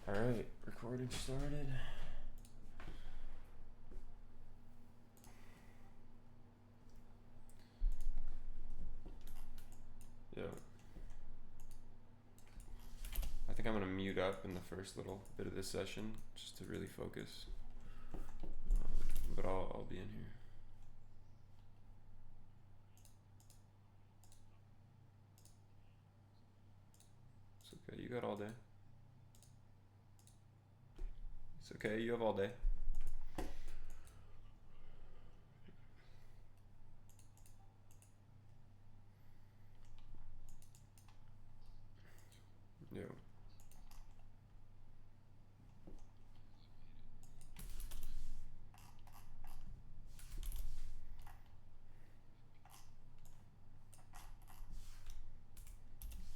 Alright, recording started. Yeah. I think I'm gonna mute up in the first little bit of this session just to really focus. But I'll be in here. It's okay, you got all day. It's okay, you have all day. Yeah.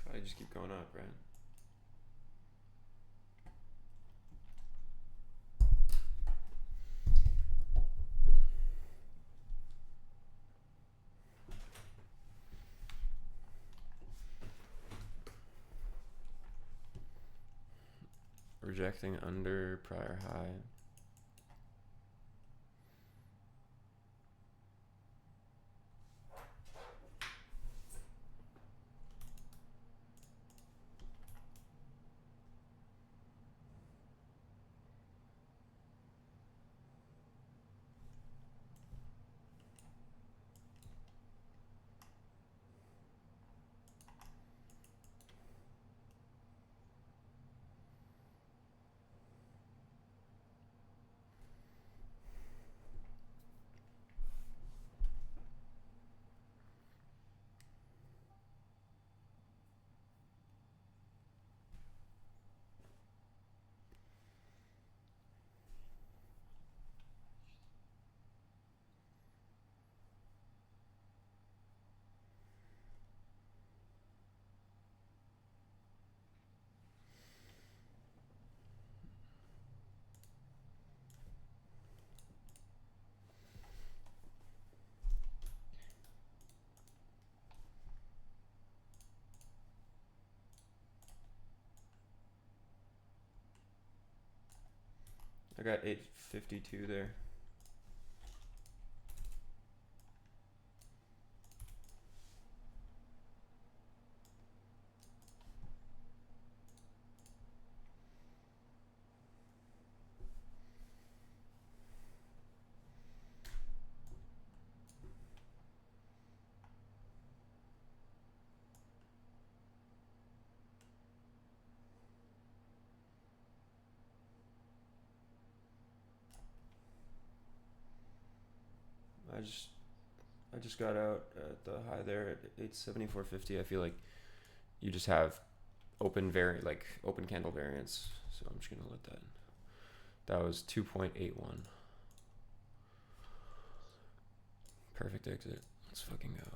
Probably just keep going up, right? Rejecting under prior high. I got 852 there. I just got out at the high there at 874.50. I feel like you just have open candle variance, so I'm just gonna let that. That was 2.81. Perfect exit. Let's fucking go.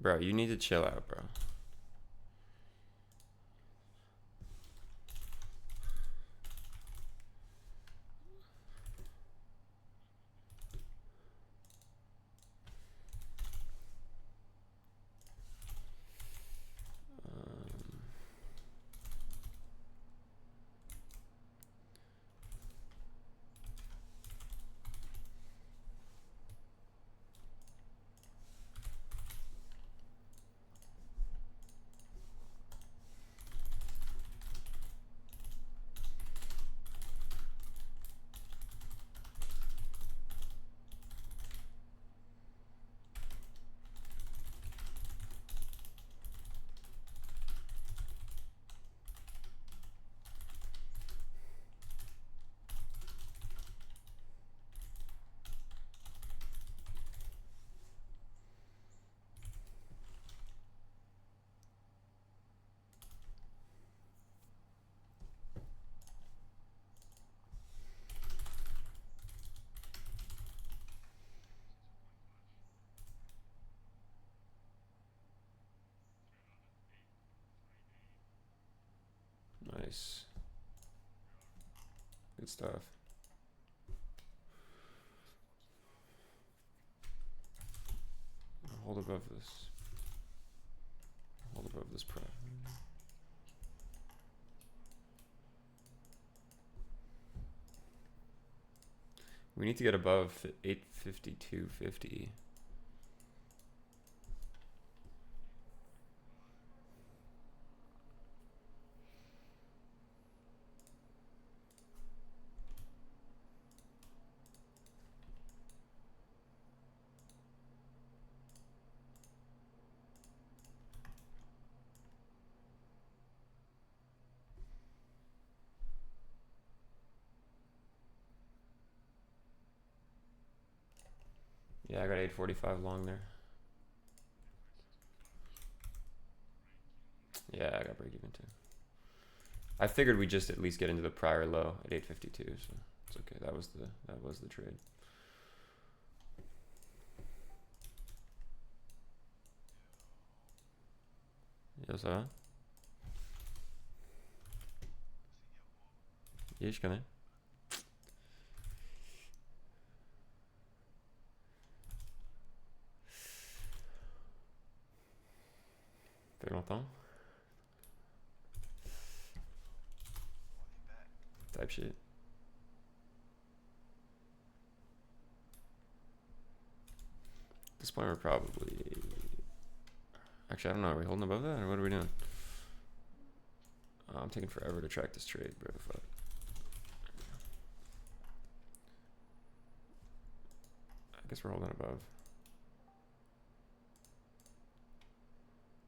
Bro, you need to chill out, bro. Nice. Good stuff. Hold above this. Hold above this price. We need to get above 852.50. Yeah, I got 845 long there. Yeah, I got break even too. I figured we'd just at least get into the prior low at 852, so it's okay. That was the trade. Ja, ça va? Yeah, je connais. Fait longtemps. Type shit. At this point, we're probably. Actually, I don't know. Are we holding above that, or what are we doing? I'm taking forever to track this trade, bro. Fuck. I guess we're holding above.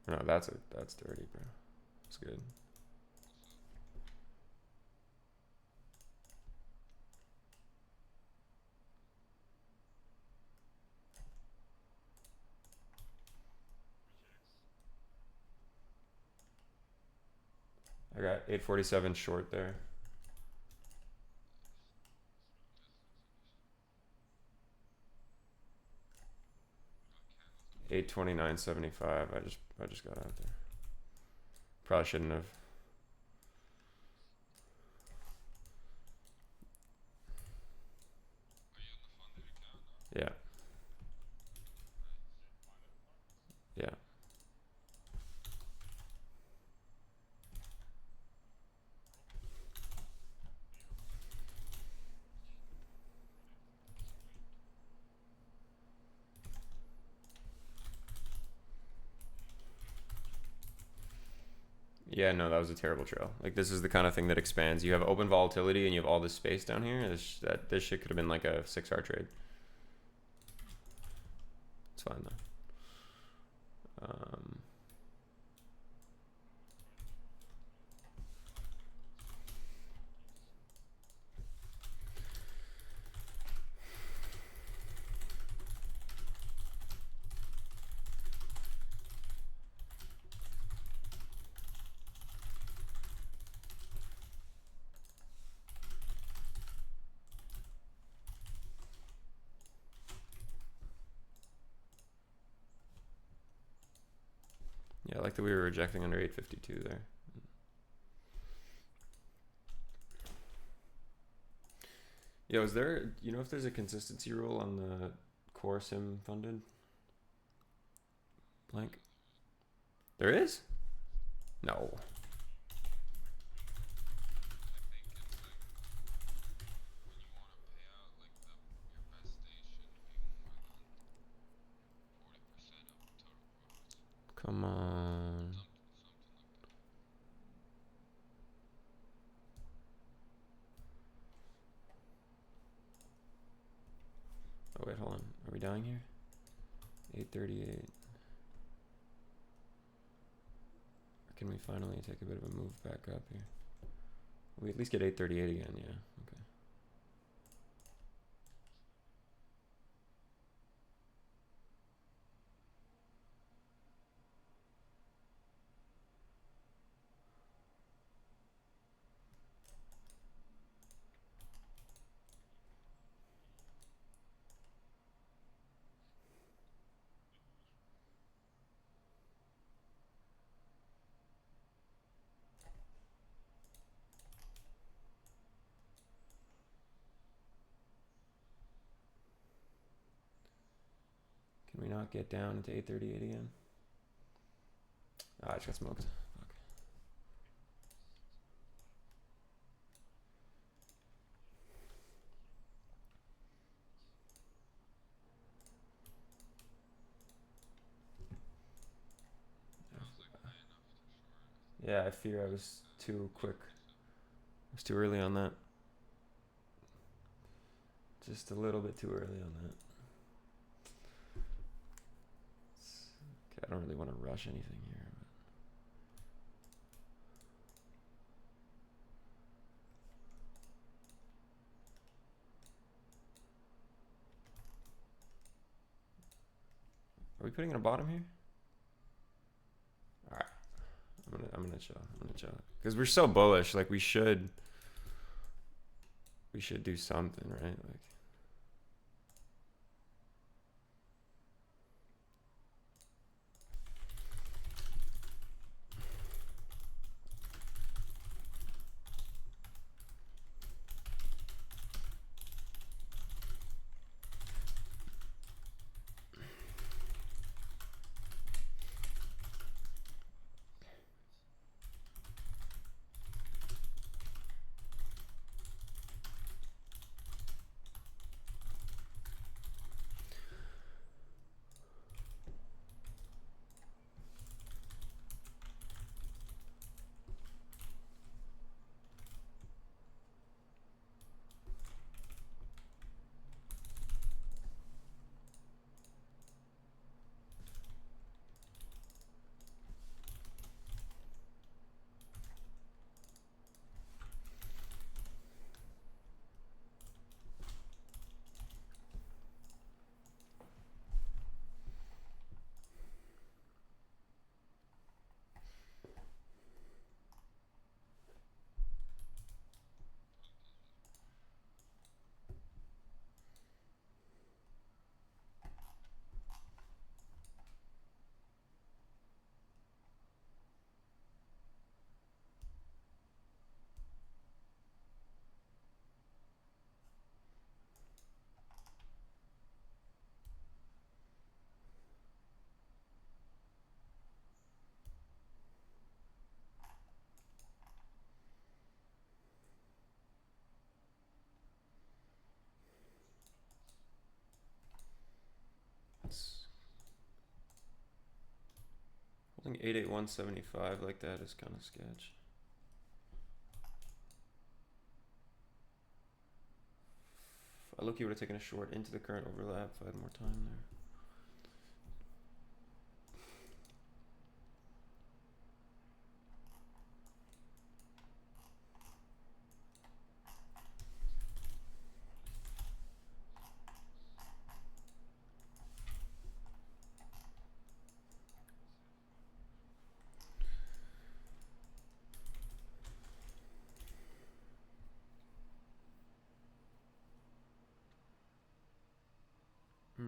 No, that's dirty, bro. It's good. I got 847 short there. $829.75. I just got out there. Probably shouldn't have. Yeah. Yeah. Yeah, no, that was a terrible trail. Like, this is the kind of thing that expands. You have open volatility and you have all this space down here. This shit could have been like a 6-hour trade. It's fine though. Yeah, I like that we were rejecting under 852 there. Yo, is there, you know, if there's a consistency rule on the core sim funded? Blank. There is? No. Come on. Oh wait, hold on. Are we dying here? 838. Or can we finally take a bit of a move back up here? We at least get 838 again, yeah. Okay. not get down into 838 again. Ah, I just got smoked. Fuck. Yeah, I fear I was too quick. I was too early on that. Just a little bit too early on that. Okay, I don't really want to rush anything here. Are we putting in a bottom here? All right, I'm gonna chill. Because we're so bullish. Like we should do something, right? Like. Holding 88175 like that is kind of sketch. I look, you would have taken a short into the current overlap if I had more time there.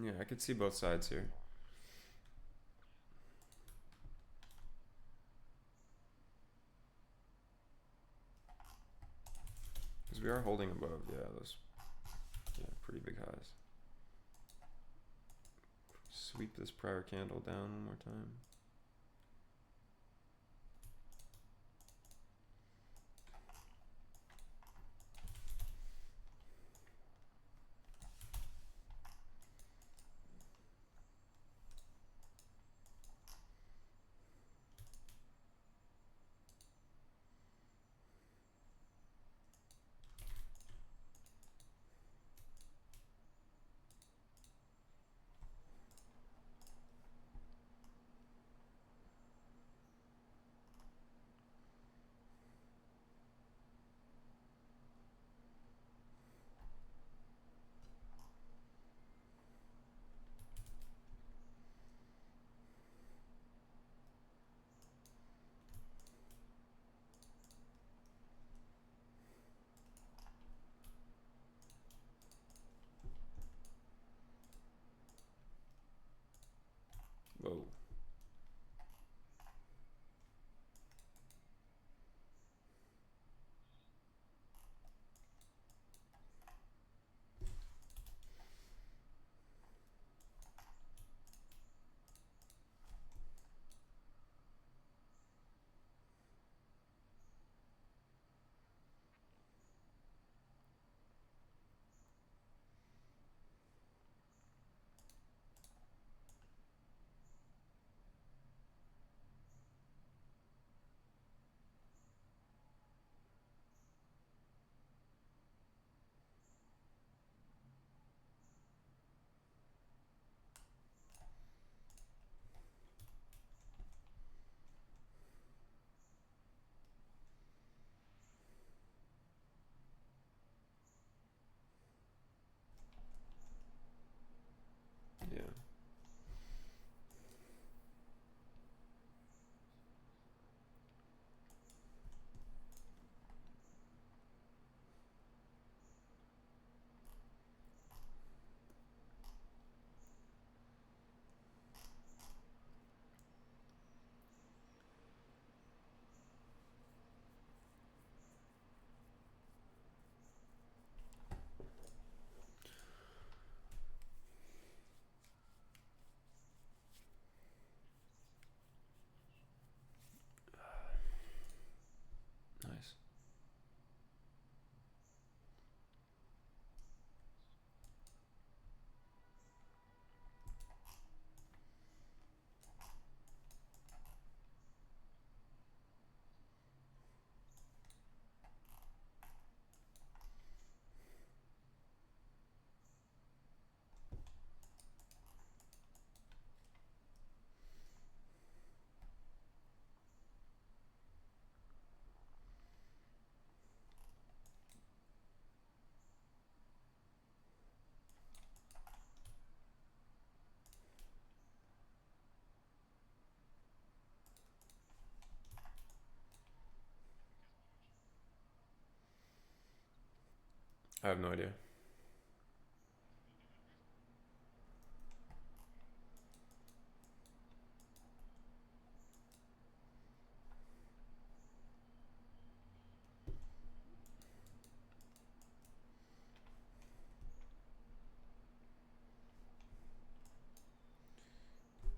Yeah, I could see both sides here. Because we are holding above, yeah, those pretty big highs. Sweep this prior candle down one more time. I have no idea.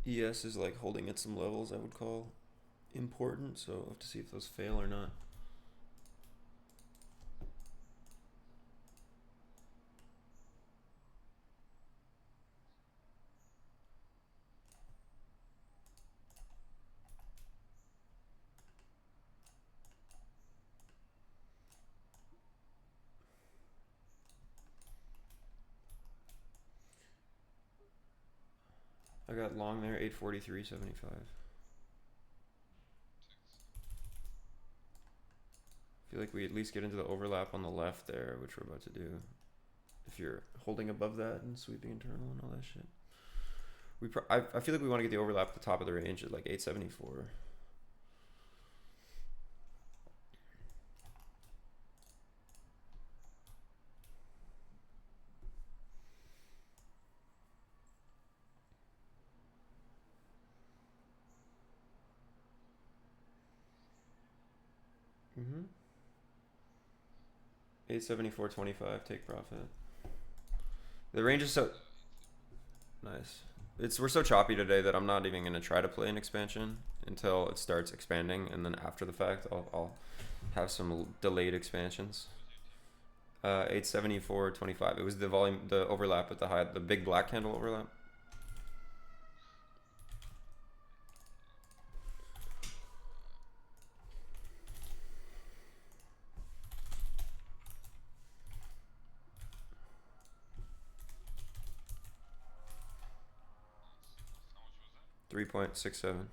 ES is like holding at some levels I would call important, so I'll have to see if those fail or not. I got long there, 843.75. I feel like we at least get into the overlap on the left there, which we're about to do. If you're holding above that and sweeping internal and all that shit. I feel like we want to get the overlap at the top of the range at like 874. Mm-hmm. 874.25, take profit. The range is so nice. We're so choppy today that I'm not even gonna try to play an expansion until it starts expanding, and then after the fact, I'll have some delayed expansions. 874.25. It was the volume, the overlap with the big black candle overlap. 3.67.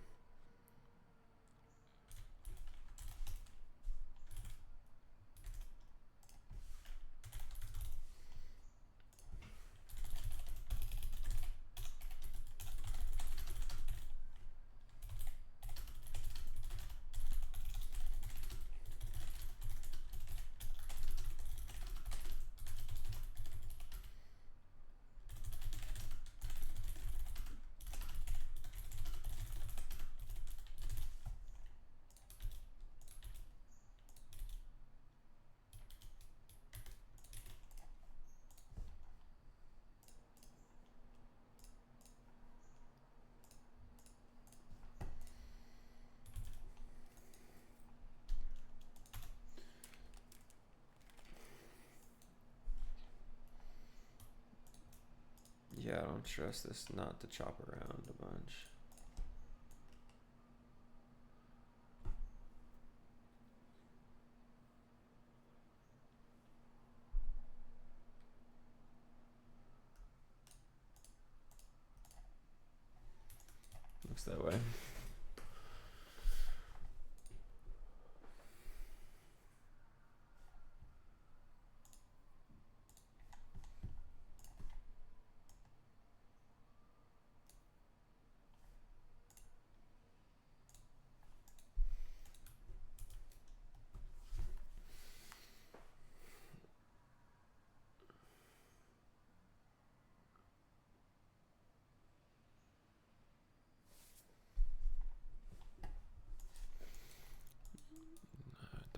Yeah, I don't trust this not to chop around a bunch. Looks that way.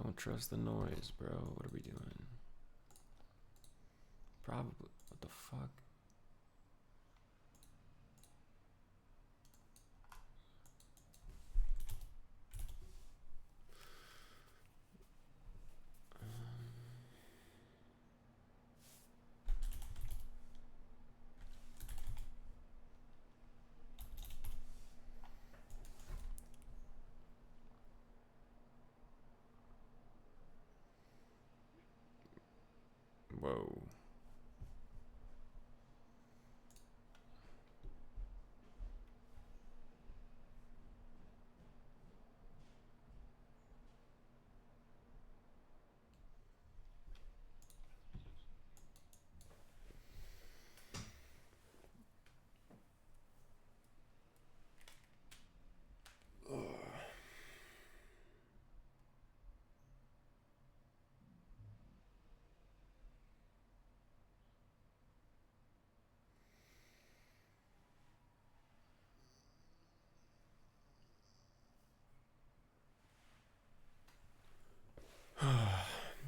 Don't trust the noise, bro. What are we doing? Probably. What the fuck? Whoa.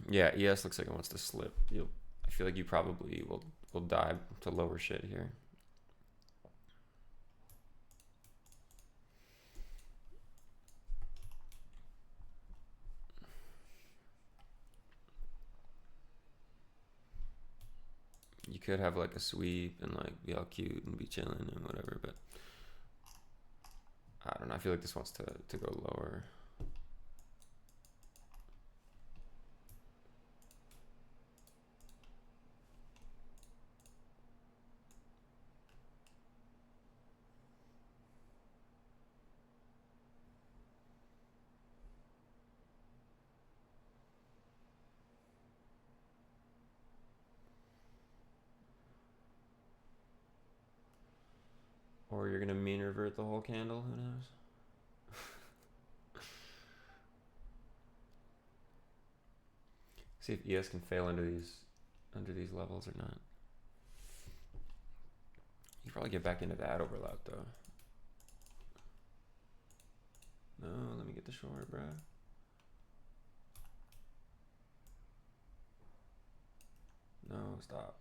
Yeah, ES looks like it wants to slip. I feel like you probably will dive to lower shit here. You could have like a sweep and like be all cute and be chilling and whatever, but I don't know. I feel like this wants to go lower. Or you're gonna mean revert the whole candle. Who knows? See if ES can fail under these levels or not. You probably get back into that overlap though. No, let me get the short, bro. No, stop.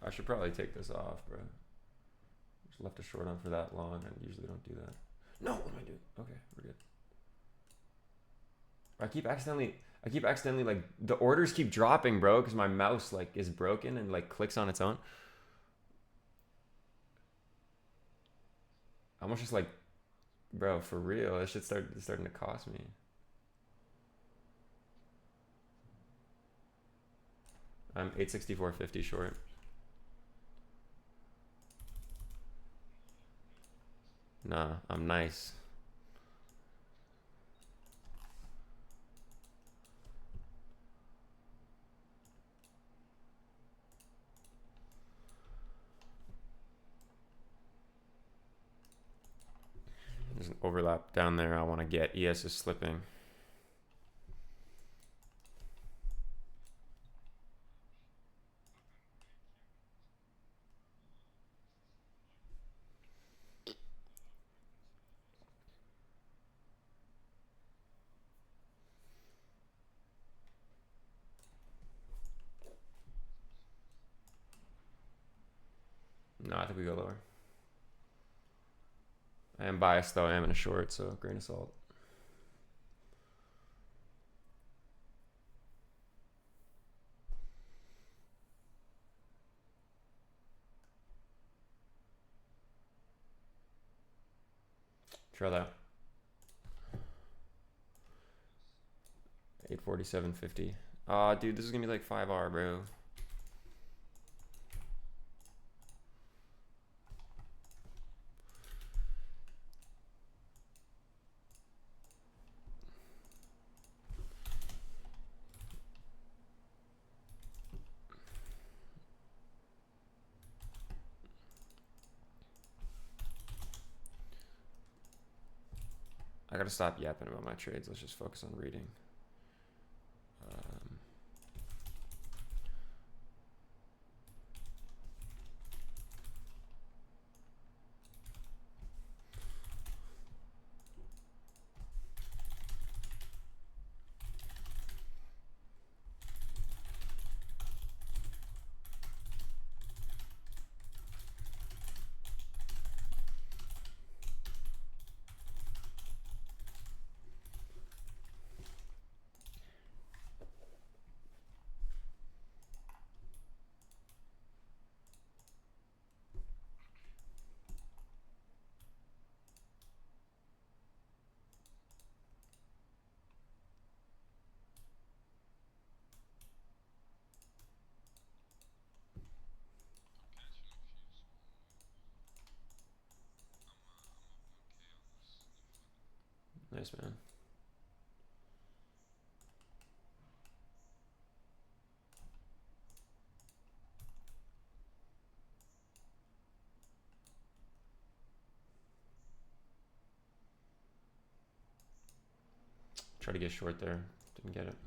I should probably take this off, bro. Just left a short on for that long. I usually don't do that. No, what am I doing? Okay, we're good. I keep accidentally like the orders keep dropping, bro, because my mouse like is broken and like clicks on its own. I'm almost just like, bro, for real, this shit starting to cost me. I'm 864.50 short. Nah, I'm nice. There's an overlap down there I want to get. ES is slipping. No, I think we go lower. I am biased though. I am in a short, so grain of salt. Try that. 847.50. Aw, dude, this is gonna be like 5R, bro. I gotta stop yapping about my trades. Let's just focus on reading. Nice, man. Try to get short there. Didn't get it.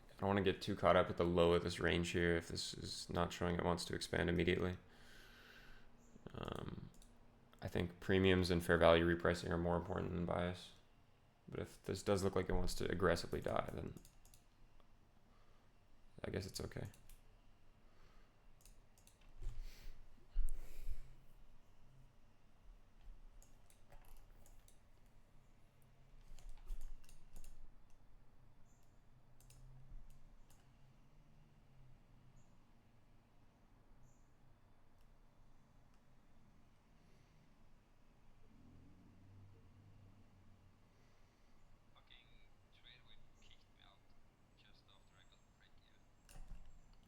I don't want to get too caught up at the low of this range here. If this is not showing it wants to expand immediately. I think premiums and fair value repricing are more important than bias. But if this does look like it wants to aggressively die, then I guess it's okay.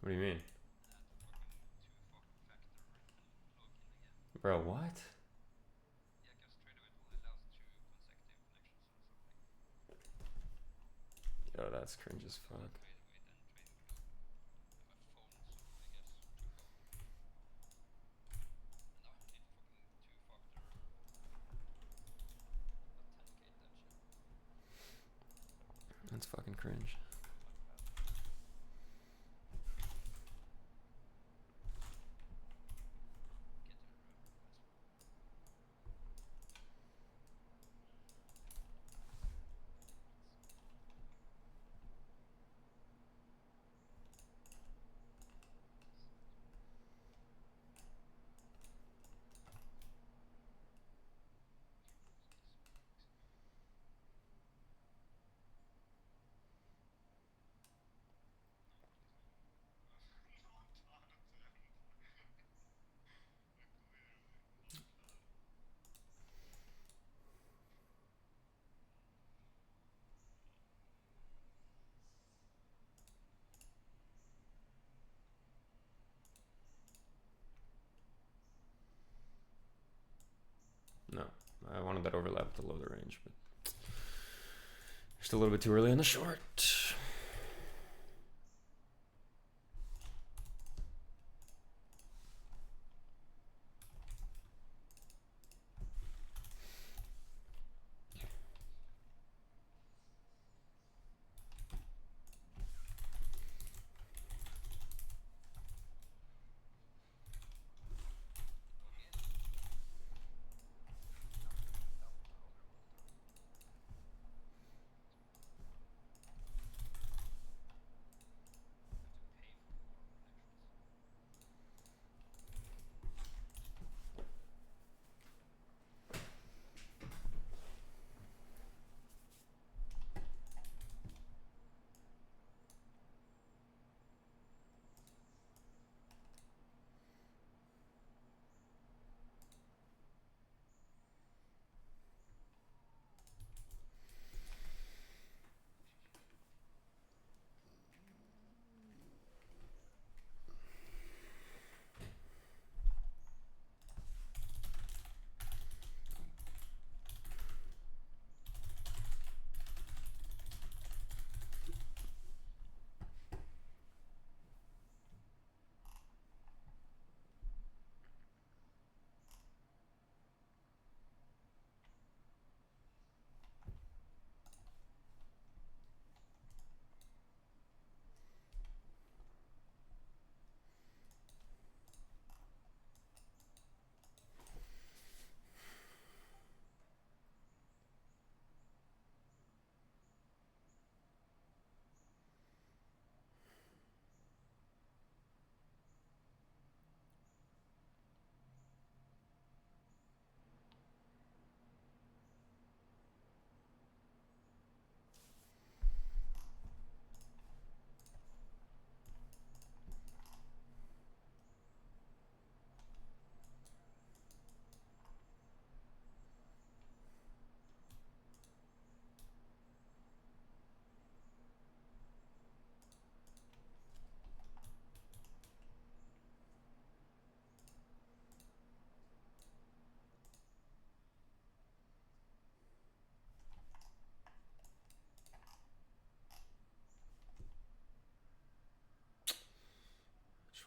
What do you mean? Bro, what? Yo, that's cringe as fuck. That's fucking cringe. No, I wanted that overlap below the range, but just a little bit too early on the short.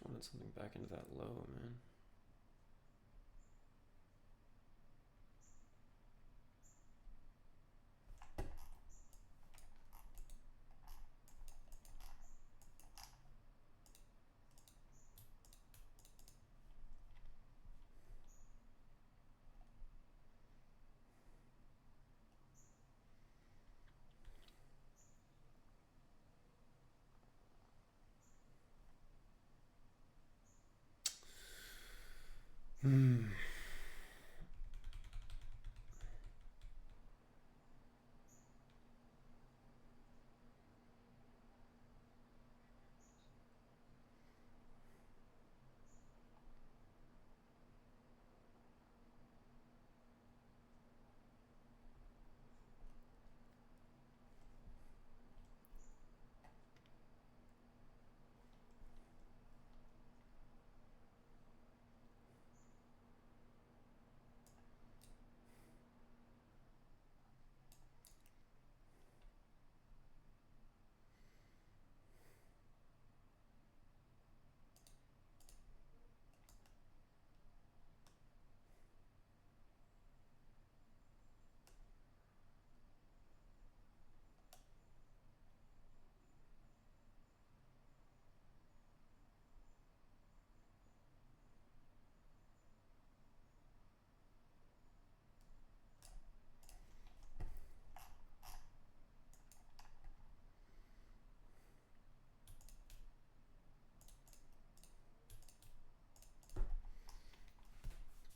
Just wanted something back into that low, man.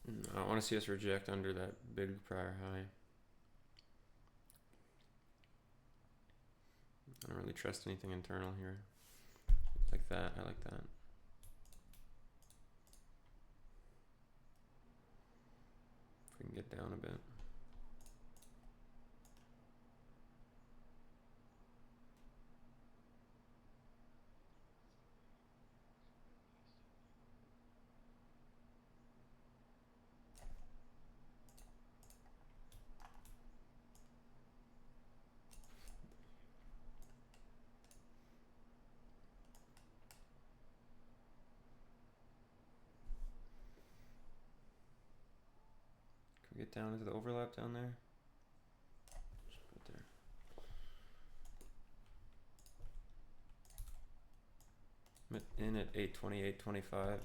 I don't want to see us reject under that big prior high. I don't really trust anything internal here. Like that, I like that. If we can get down a bit. Can we get down into the overlap down there? Just put it there. In at 828.25.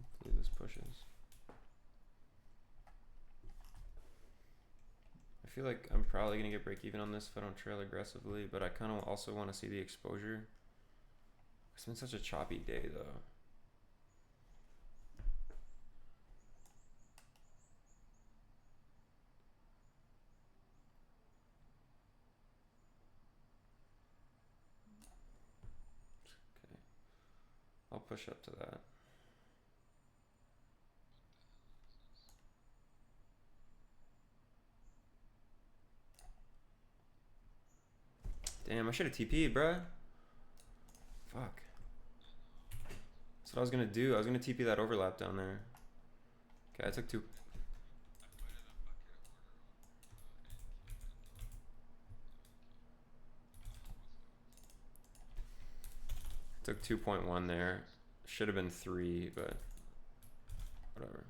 Hopefully this pushes. I feel like I'm probably gonna get break even on this if I don't trail aggressively, but I kind of also want to see the exposure. It's been such a choppy day though. Okay, I'll push up to that. Damn, I should have TP'd, bruh. Fuck. That's what I was gonna do. I was gonna TP that overlap down there. Okay, I took two. Took 2.1 there. Should have been 3, but whatever.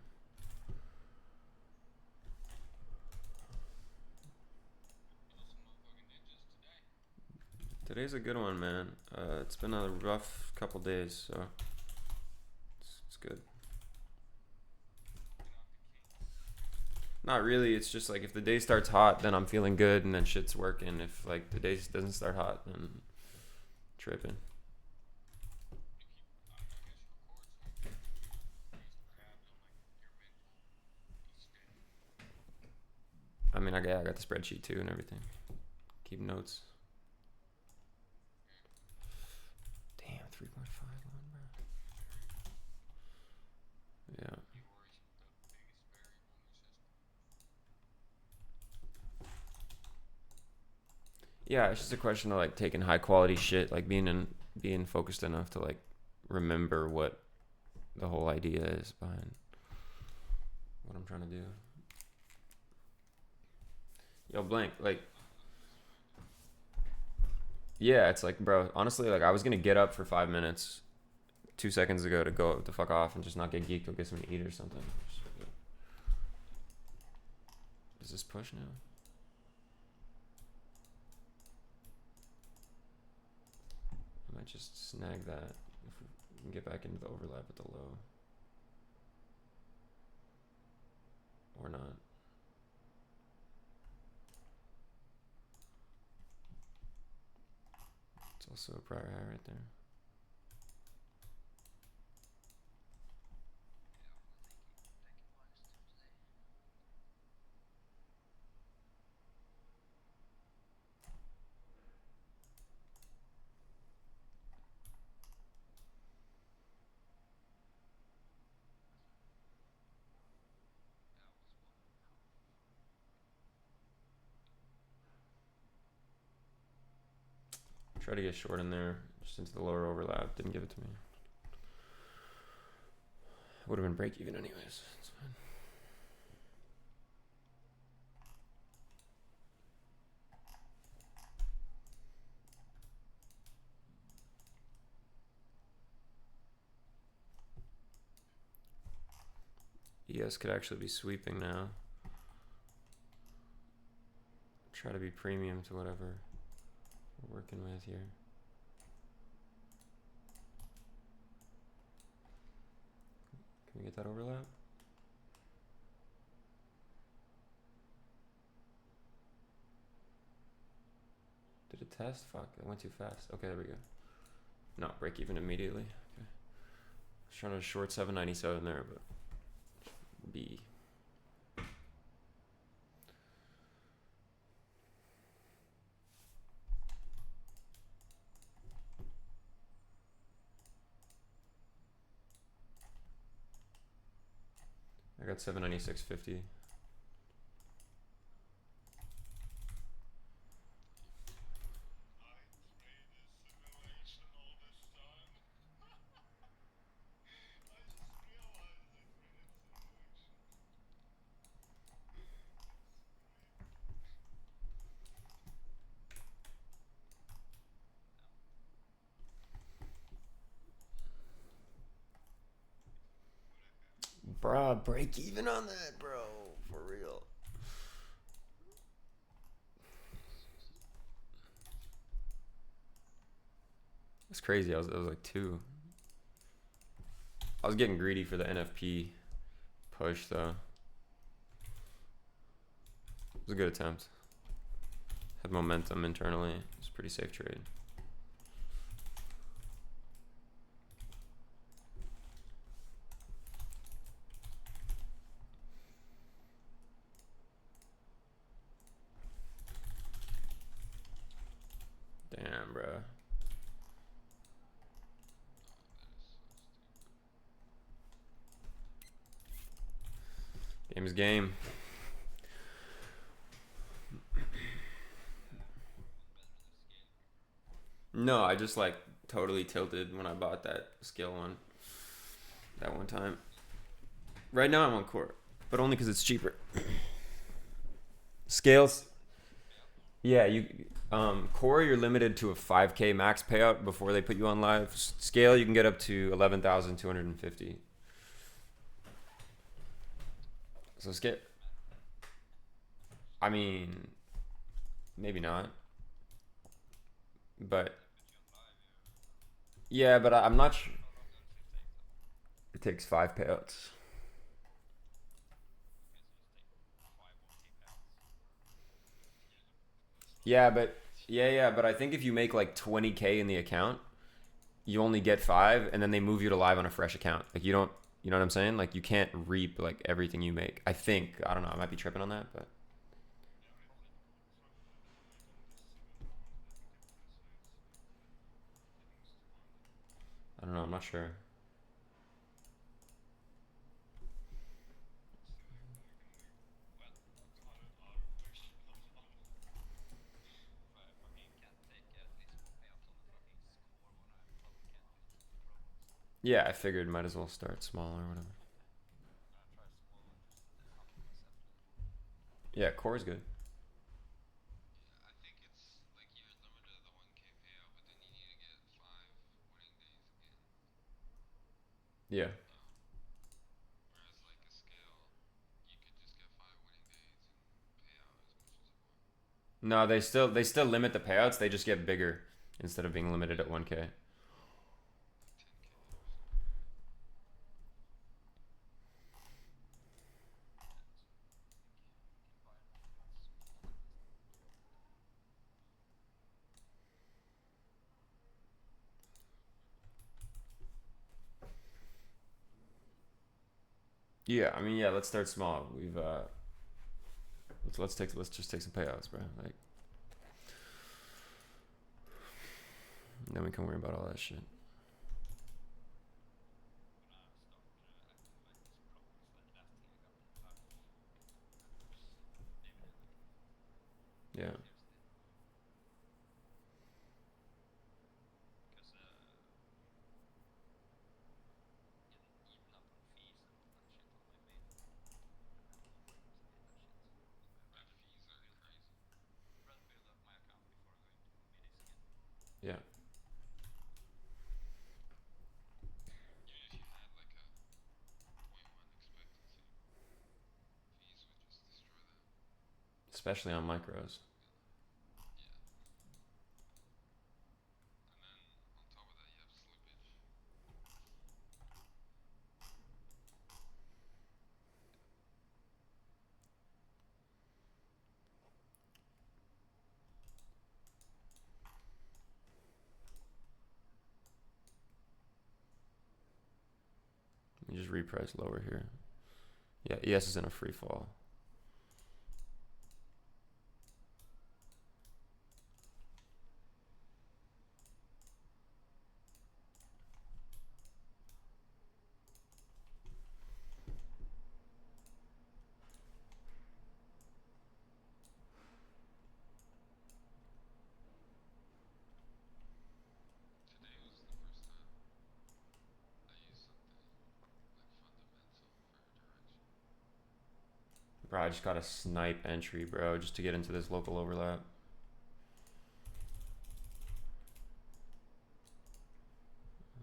Today's a good one, man. It's been a rough couple days, so it's good. Not really. It's just like if the day starts hot, then I'm feeling good, and then shit's working. If like the day doesn't start hot, then tripping. I mean, I got the spreadsheet too and everything. Keep notes. Damn, 3.5 on, bro. Yeah. Yeah, it's just a question of like taking high quality shit, like being focused enough to like remember what the whole idea is behind what I'm trying to do. Yo, Blank, like Yeah, it's like, bro, honestly, like I was gonna get up for 5 minutes 2 seconds ago to go the fuck off and just not get geeked. Go get something to eat or something. Does this push now? I might just snag that if we can get back into the overlap at the low. Or not. It's also a prior high right there. Try to get short in there, just into the lower overlap. Didn't give it to me. Would have been break even anyways. It's fine. ES could actually be sweeping now. Try to be premium to whatever we're working with here. Can we get that overlap? Did it test? Fuck, it went too fast. Okay, there we go. No, break even immediately. Okay. I was trying to short 797 there, but B. I got 796.50. Bruh, break even on that, bro. For real. It's crazy. I was like 2. I was getting greedy for the NFP push though. It was a good attempt. Had momentum internally. It's a pretty safe trade. Damn, bro. Game is game. No, I just like totally tilted when I bought that scale one that one time. Right now I'm on core, but only because it's cheaper. Scales, yeah, you core you're limited to a 5K max payout before they put you on live. Scale you can get up to 11,250. So scale, I mean, maybe not, but yeah, but I'm not sure. It takes 5 payouts. Yeah, but yeah, but I think if you make like 20K in the account, you only get 5, and then they move you to live on a fresh account. Like you don't, you know what I'm saying? Like you can't reap like everything you make. I think I don't know. I might be tripping on that, but I don't know. I'm not sure. Yeah, I figured might as well start small or whatever. Yeah, core is good. Yeah. No, they still limit the payouts. They just get bigger instead of being limited at 1K. Yeah, I mean, yeah. Let's start small. We've let's just take some payouts, bro. Like, then we can worry about all that shit. Yeah. Yeah. Especially on micros. You just reprice lower here. Yeah, ES is in a free fall. Bro, I just got a snipe entry, bro, just to get into this local overlap.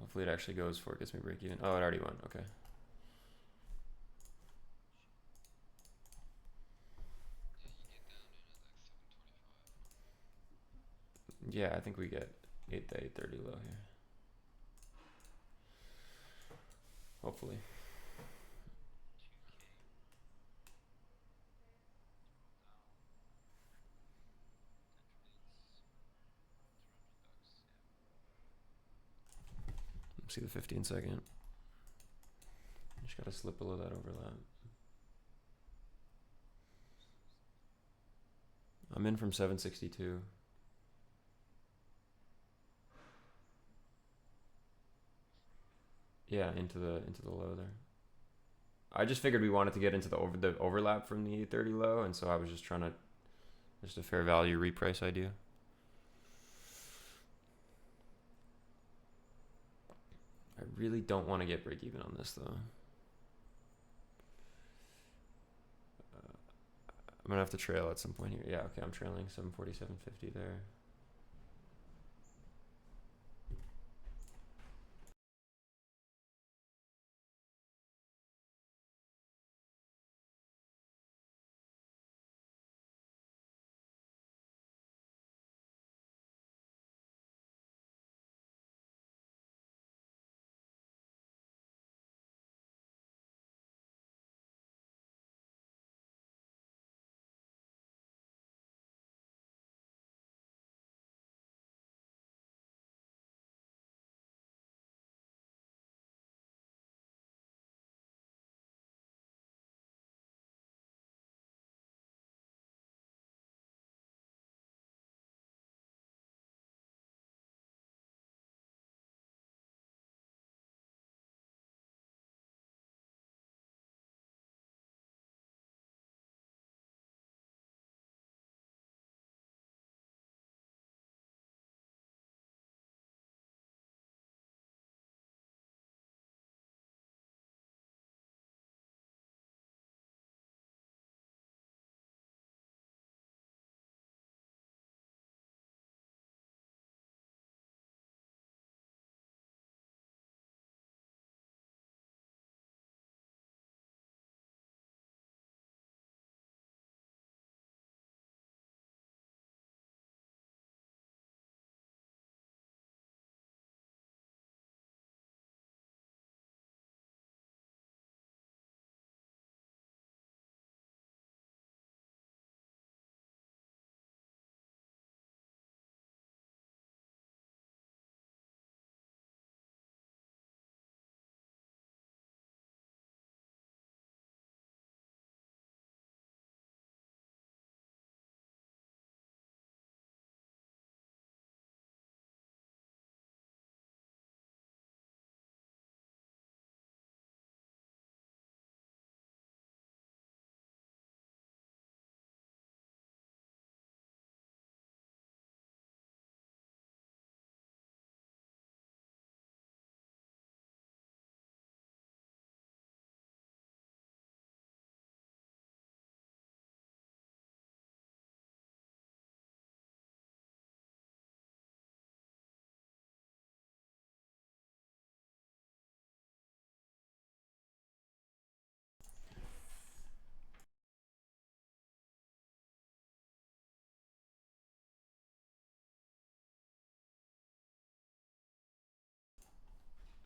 Hopefully it actually goes for it, gets me break even. Oh, it already went. Okay. Yeah, I think we get 8 to 830 low here. Hopefully. See the 15-second. Just gotta slip below that overlap. I'm in from 762. Yeah, into the low there. I just figured we wanted to get into the overlap from the 30 low, and so I was just trying to just a fair value reprice idea. I really don't want to get break even on this though. I'm gonna have to trail at some point here. Yeah, okay, I'm trailing 747.50 there.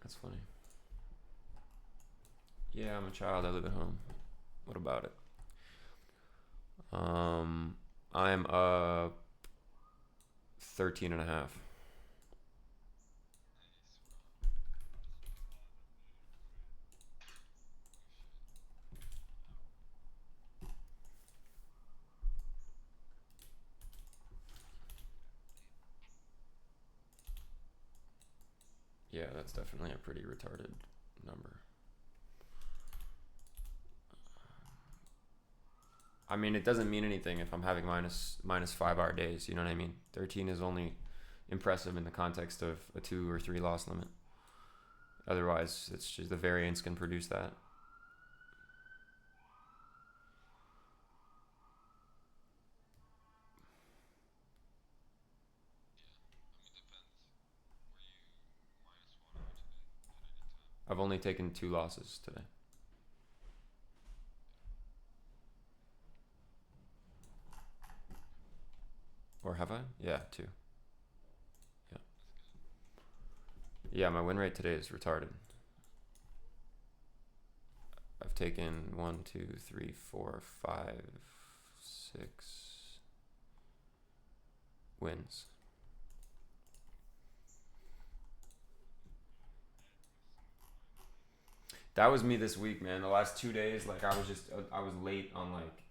That's funny. Yeah, I'm a child. I live at home. What about it? I'm 13 and a half. Yeah, that's definitely a pretty retarded number. I mean, it doesn't mean anything if I'm having minus 5 hour days. You know what I mean? 13 is only impressive in the context of a 2 or 3 loss limit. Otherwise, it's just the variance can produce that. I've only taken 2 losses today. Or have I? Yeah, 2. Yeah. Yeah, my win rate today is retarded. I've taken 1, 2, 3, 4, 5, 6 wins. That was me this week, man. The last 2 days, like I was late on like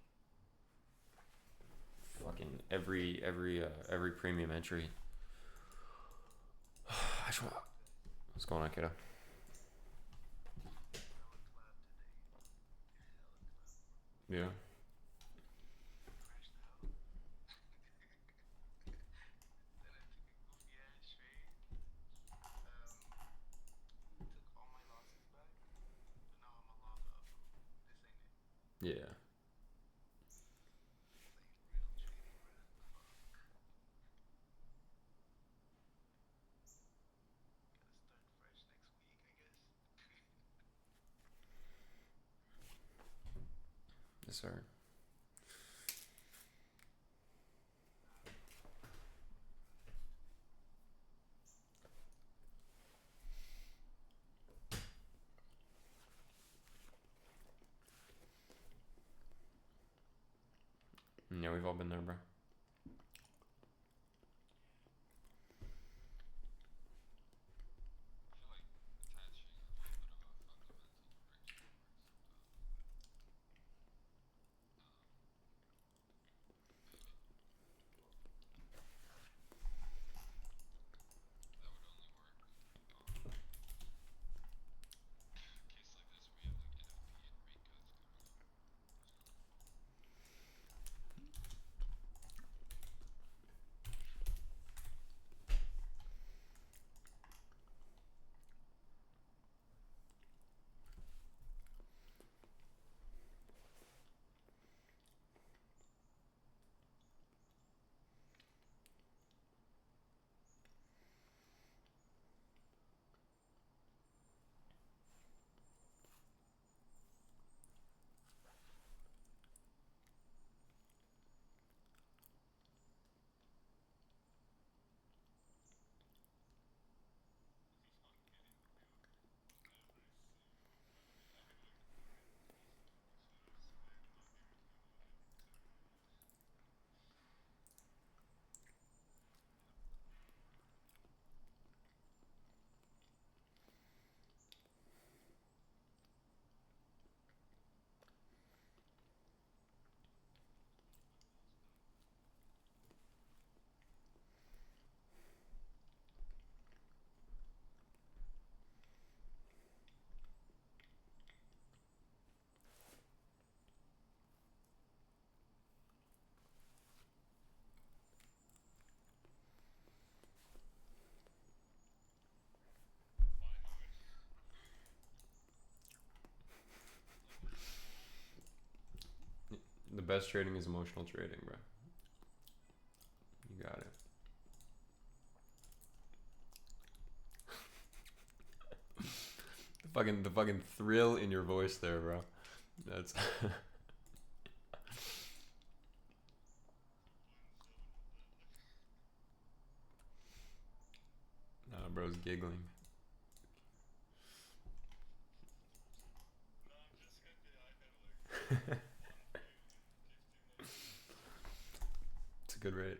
fucking every premium entry. What's going on, kiddo? Yeah. Yeah. Yes, sir. Yeah, we've all been there, bro. The best trading is emotional trading, bro. You got it. The fucking thrill in your voice there, bro. That's nah, bro's giggling. It's a good rate.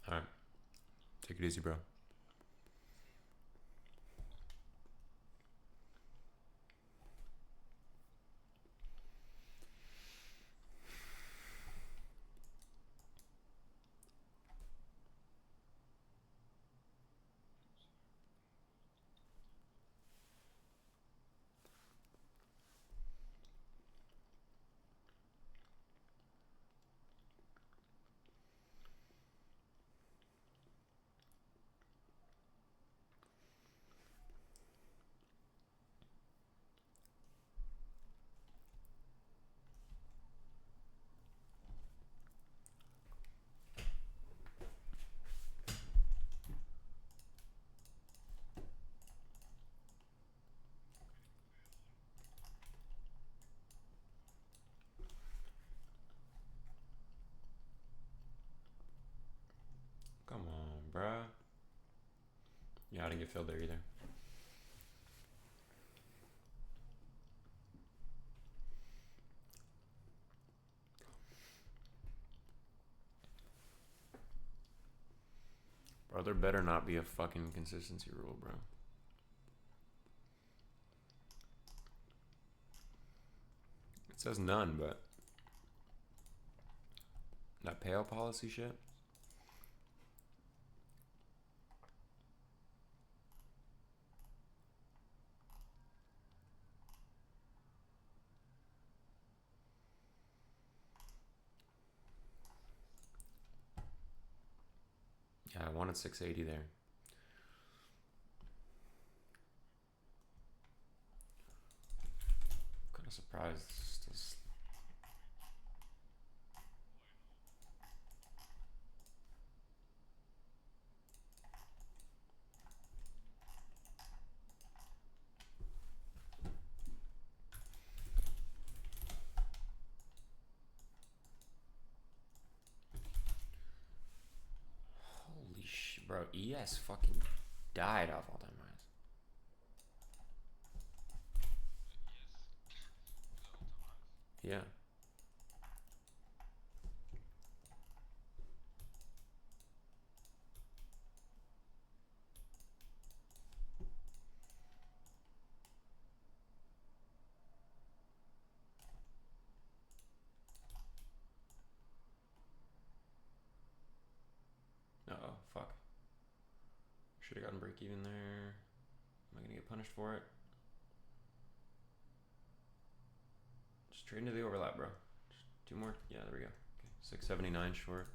All right, take it easy, bro. Come on, bruh. Yeah, I didn't get filled there either. Bro, there better not be a fucking consistency rule, bro. It says none, but that payout policy shit. Yeah, I wanted 680 there. Kind of surprised. Holy shit, bro. ES fucking died off all time highs. Yeah. Uh-oh, fuck. Should have gotten break even there. Am I gonna get punished for it? Just trade into the overlap, bro. Just two more. Yeah, there we go. Okay, 679 short.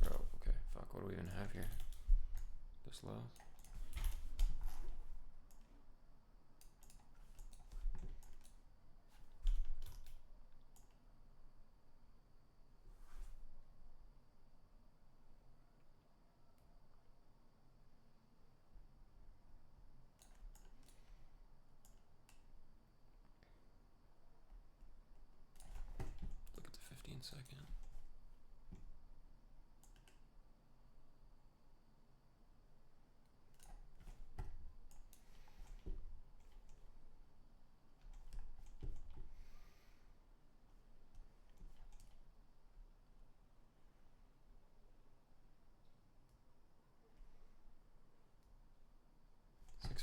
Bro, okay, fuck. What do we even have here? This low? Look at the 15-second.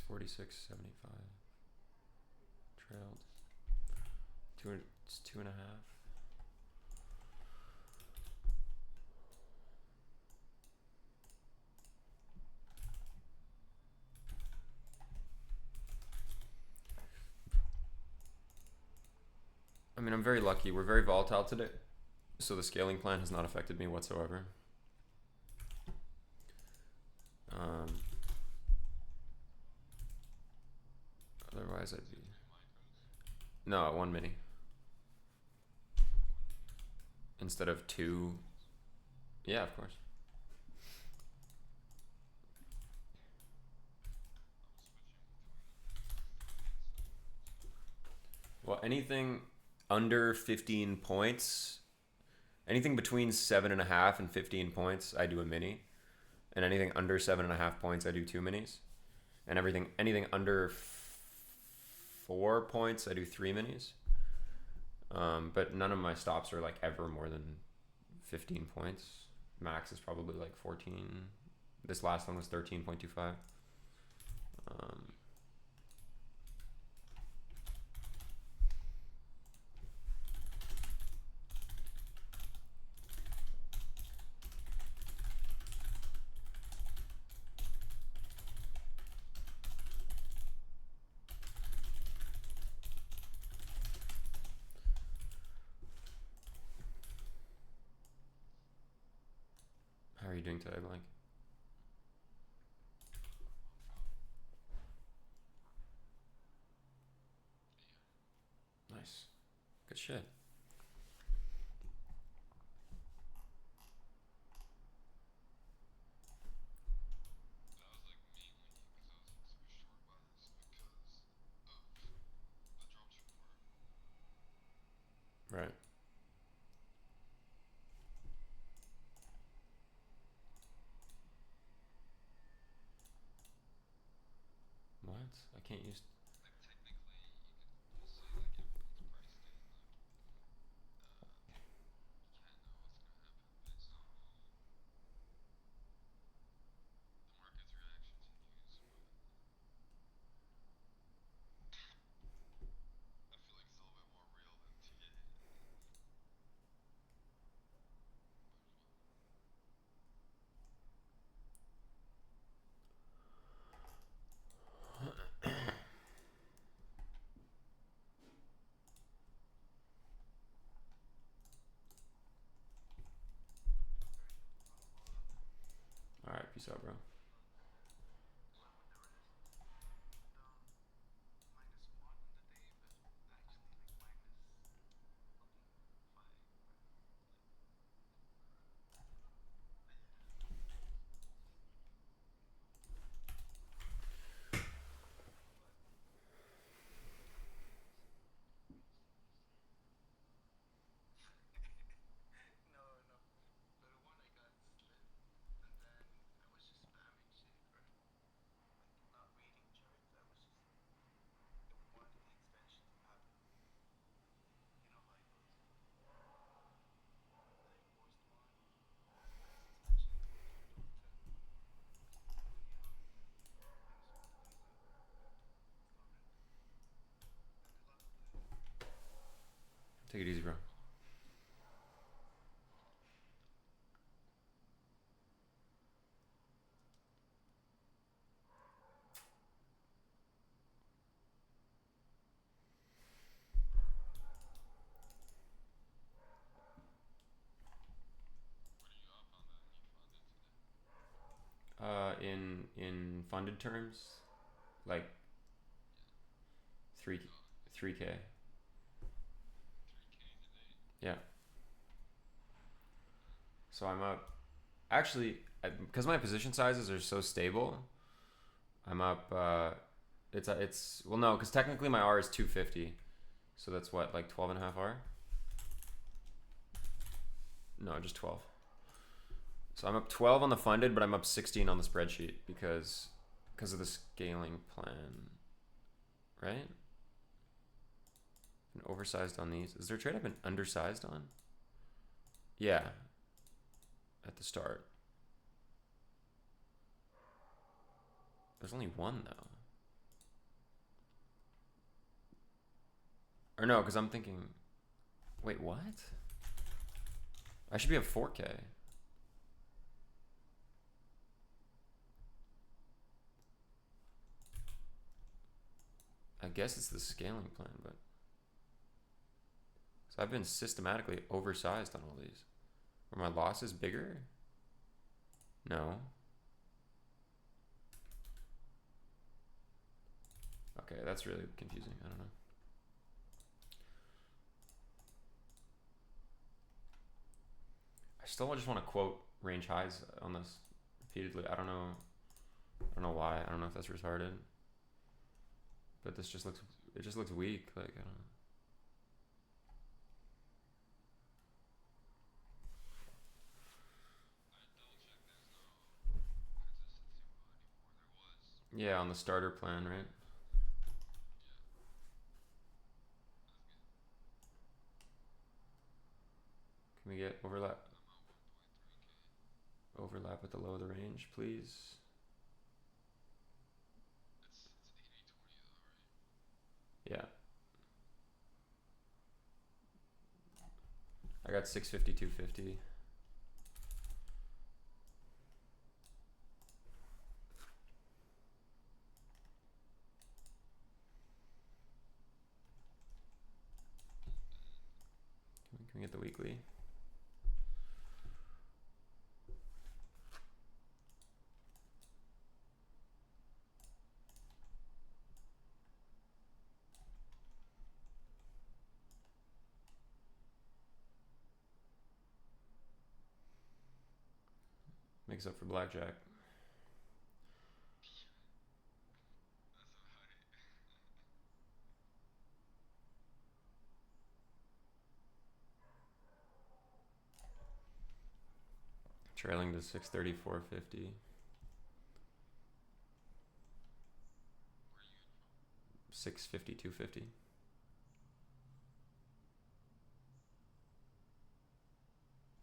$646.75. Trailed. It's 2.5. I mean, I'm very lucky. We're very volatile today, so the scaling plan has not affected me whatsoever. Otherwise, I'd be... No, 1 mini. instead of 2. Yeah, of course. Well, anything under 15 points, anything between 7.5 and 15 points, I do a mini. And anything under 7.5 points, I do 2 minis. And anything under 4 points, I do 3 minis. But none of my stops are like ever more than 15 points. Max is probably like 14. This last one was 13.25. How are you doing today, Blank? Nice. Good shit. Right. What? I can't use. All right, peace out, bro. Take it easy, bro. In funded terms, like 3K. Yeah. So I'm up. Actually, because my position sizes are so stable, I'm up. It's well, no, because technically my R is 250, so that's what, like 12.5 R. No, just 12. So I'm up 12 on the funded, but I'm up 16 on the spreadsheet because of the scaling plan, right? Been oversized on these. Is there a trade I've been undersized on? Yeah, at the start. There's only one though. Or no, because I'm thinking, wait, what? I should be at 4K. I guess it's the scaling plan, but so I've been systematically oversized on all these. Are my losses bigger? No. Okay, that's really confusing. I don't know. I still just want to quote range highs on this repeatedly. I don't know. I don't know why. I don't know if that's retarded. But this just looks. It just looks weak. Like I don't know. Yeah, on the starter plan, right? Can we get overlap at the low of the range, please? Yeah. I got 650, 250. Can we get the weekly? Makes up for blackjack. Trailing to 630, 450. 650, 250.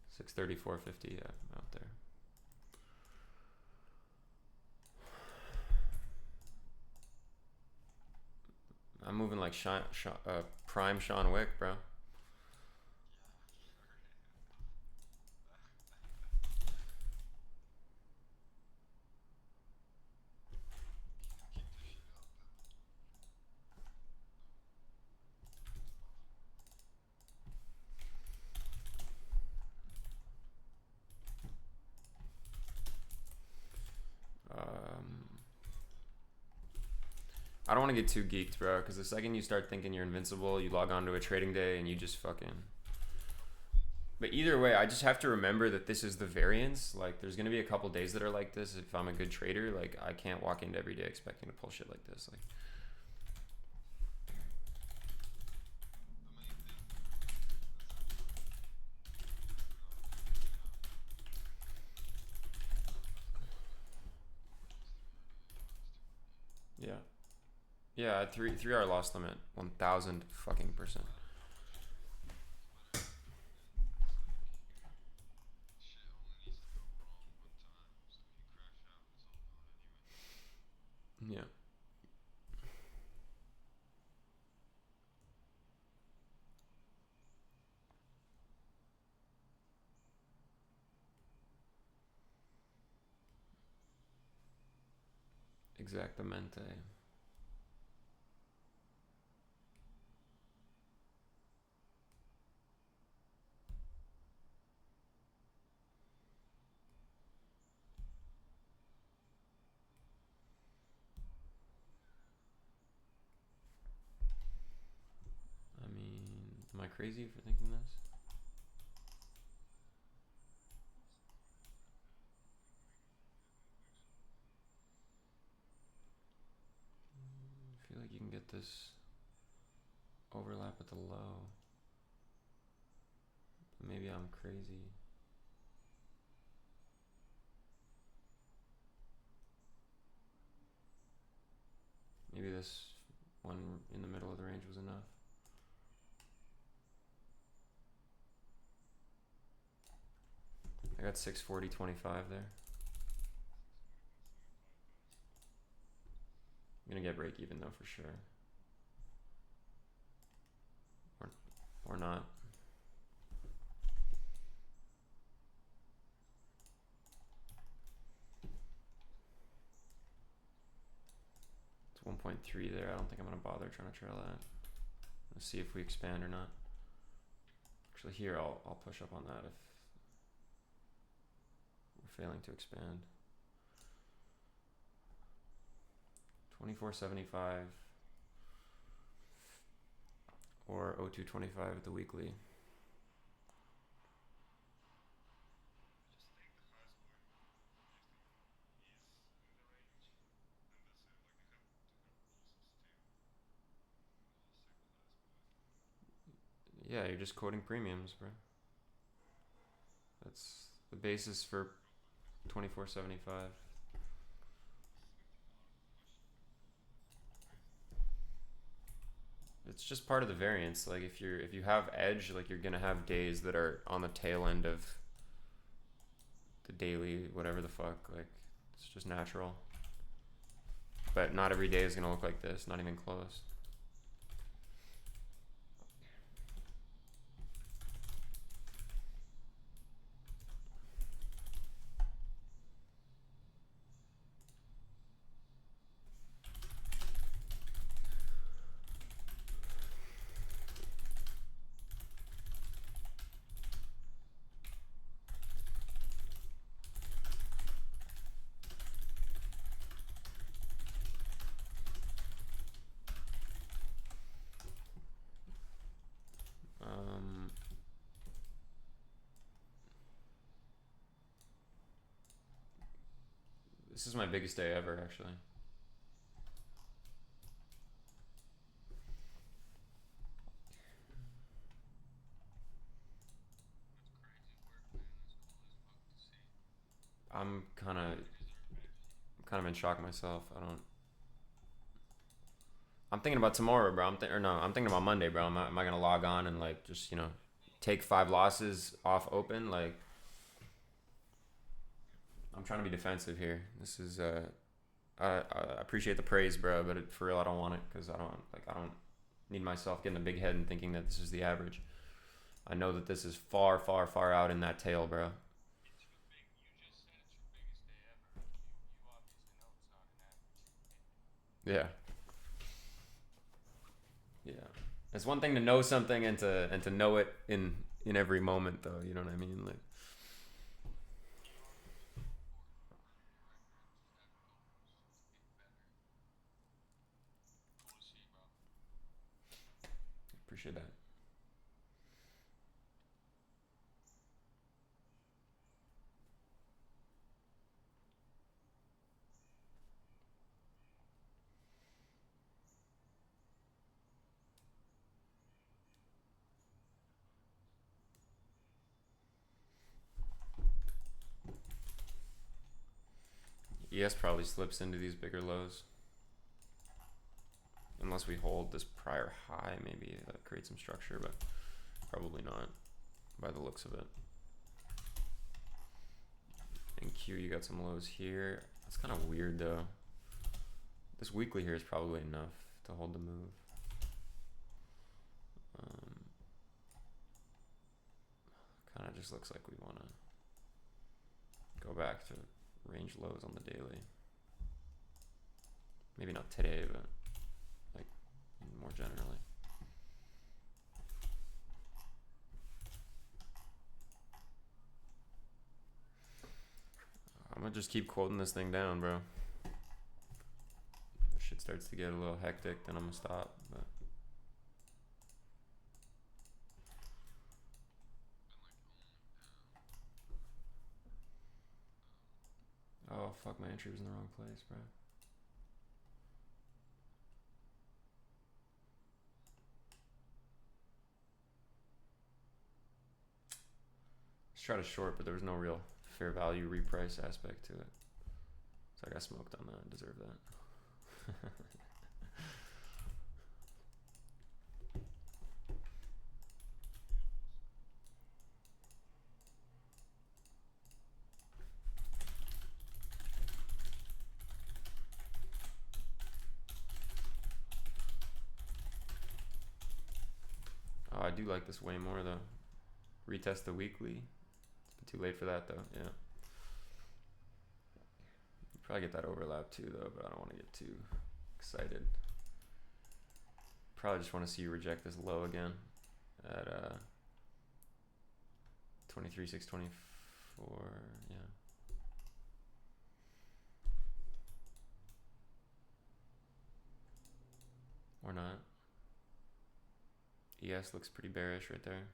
630, 450. Yeah, out there. I'm moving like prime Sean Wick, bro. I don't want to get too geeked, bro, because the second you start thinking you're invincible, you log on to a trading day and you just fucking. But either way, I just have to remember that this is the variance. Like, there's gonna be a couple days that are like this. If I'm a good trader, like, I can't walk into every day expecting to pull shit like this. Like, yeah, yeah. 3 hour loss limit, 1,000 fucking percent. Yeah, exactamente. I mean, am I crazy for thinking this? I feel like you can get this overlap at the low. Maybe I'm crazy. Maybe this one in the middle of the range was enough. I got 640, 25 there. I'm gonna get break even though for sure. Or not. It's 1.3 there. I don't think I'm gonna bother trying to trail that. Let's see if we expand or not. Actually, here I'll push up on that if we're failing to expand. 24.75 or 02.25 at the weekly. Yeah, you're just quoting premiums, bro. That's the basis for 24.75. It's just part of the variance. Like if you have edge, like you're gonna have days that are on the tail end of the daily, whatever the fuck. Like it's just natural. But not every day is gonna look like this. Not even close. This is my biggest day ever, actually. I'm kind of in shock myself. I'm thinking about tomorrow, bro. I'm thinking about Monday, bro. Am I gonna log on and like just take 5 losses off open? Like I'm trying to be defensive here. This is I appreciate the praise, bro, but for real, I don't want it because I don't need myself getting a big head and thinking that this is the average. I know that this is far, far, far out in that tail, bro. Yeah. Yeah. It's one thing to know something and to know it in every moment though, you know what I mean? Like appreciate that. ES probably slips into these bigger lows. Unless we hold this prior high, maybe create some structure, but probably not by the looks of it. In Q, you got some lows here. That's kind of weird though. This weekly here is probably enough to hold the move. Kind of just looks like we want to go back to range lows on the daily. Maybe not today, but like more generally. I'm gonna just keep quoting this thing down, bro. If shit starts to get a little hectic, then I'm gonna stop. But oh fuck, my entry was in the wrong place, bro. Just try to short, but there was no real fair value reprice aspect to it. So I got smoked on that. Deserve that. Oh, I do like this way more though. Retest the weekly. It's been too late for that though. Yeah. Probably get that overlap too though, but I don't want to get too excited. Probably just want to see you reject this low again at 23,624. Yeah. Or not. ES looks pretty bearish right there.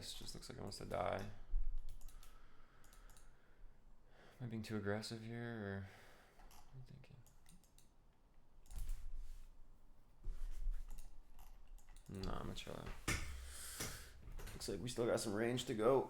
price just looks like it wants to die. Am I being too aggressive here, or what are you thinking? Nah, I'm gonna chill out. Looks like we still got some range to go.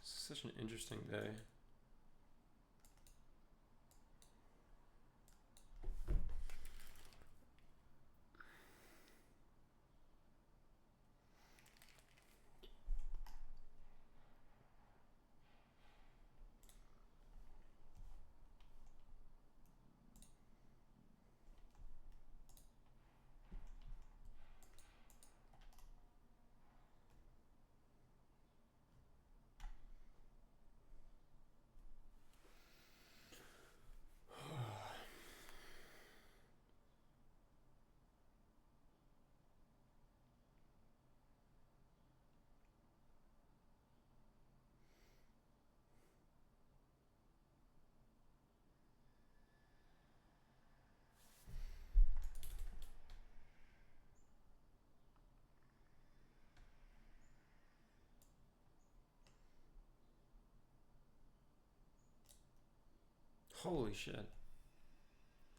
Such an interesting day. Holy shit.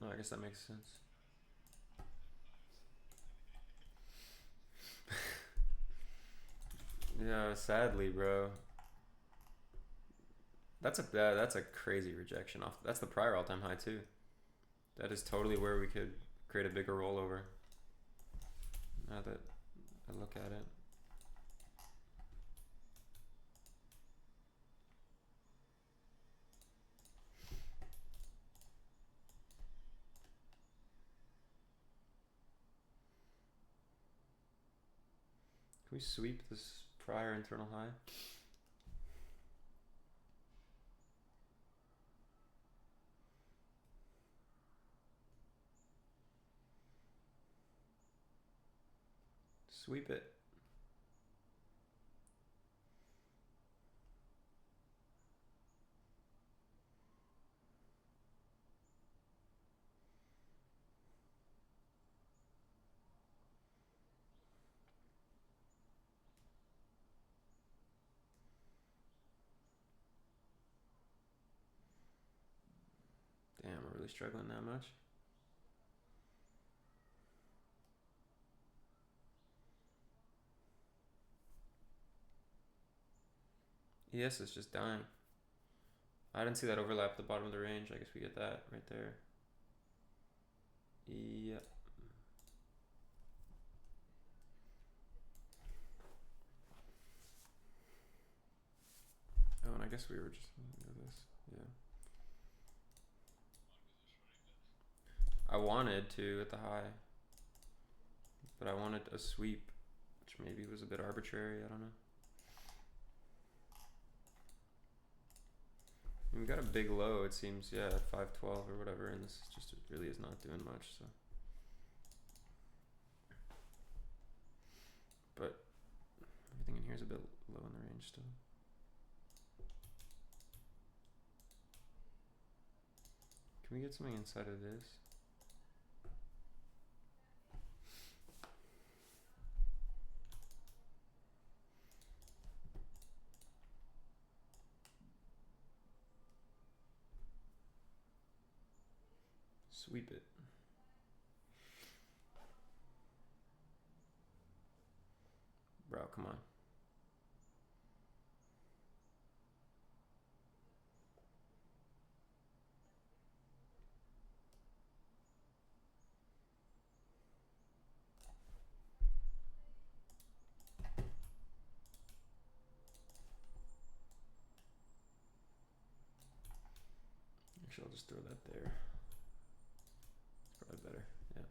Oh, I guess that makes sense. Yeah, sadly, bro. That's a crazy rejection off. That's the prior all-time high too. That is totally where we could create a bigger rollover. Now that I look at it. Can we sweep this prior internal high? Sweep it. really struggling that much. ES is just dying. I didn't see that overlap at the bottom of the range. I guess we get that right there. Yeah. Oh, and I guess we were just this. Yeah. I wanted to at the high, but I wanted a sweep, which maybe was a bit arbitrary. I don't know. We got a big low, it seems, yeah, at 512 or whatever, and this just really is not doing much, so. But everything in here is a bit low in the range still. Can we get something inside of this? Sweep it. Bro, come on. Actually, I'll just throw that there. It's probably better, yeah.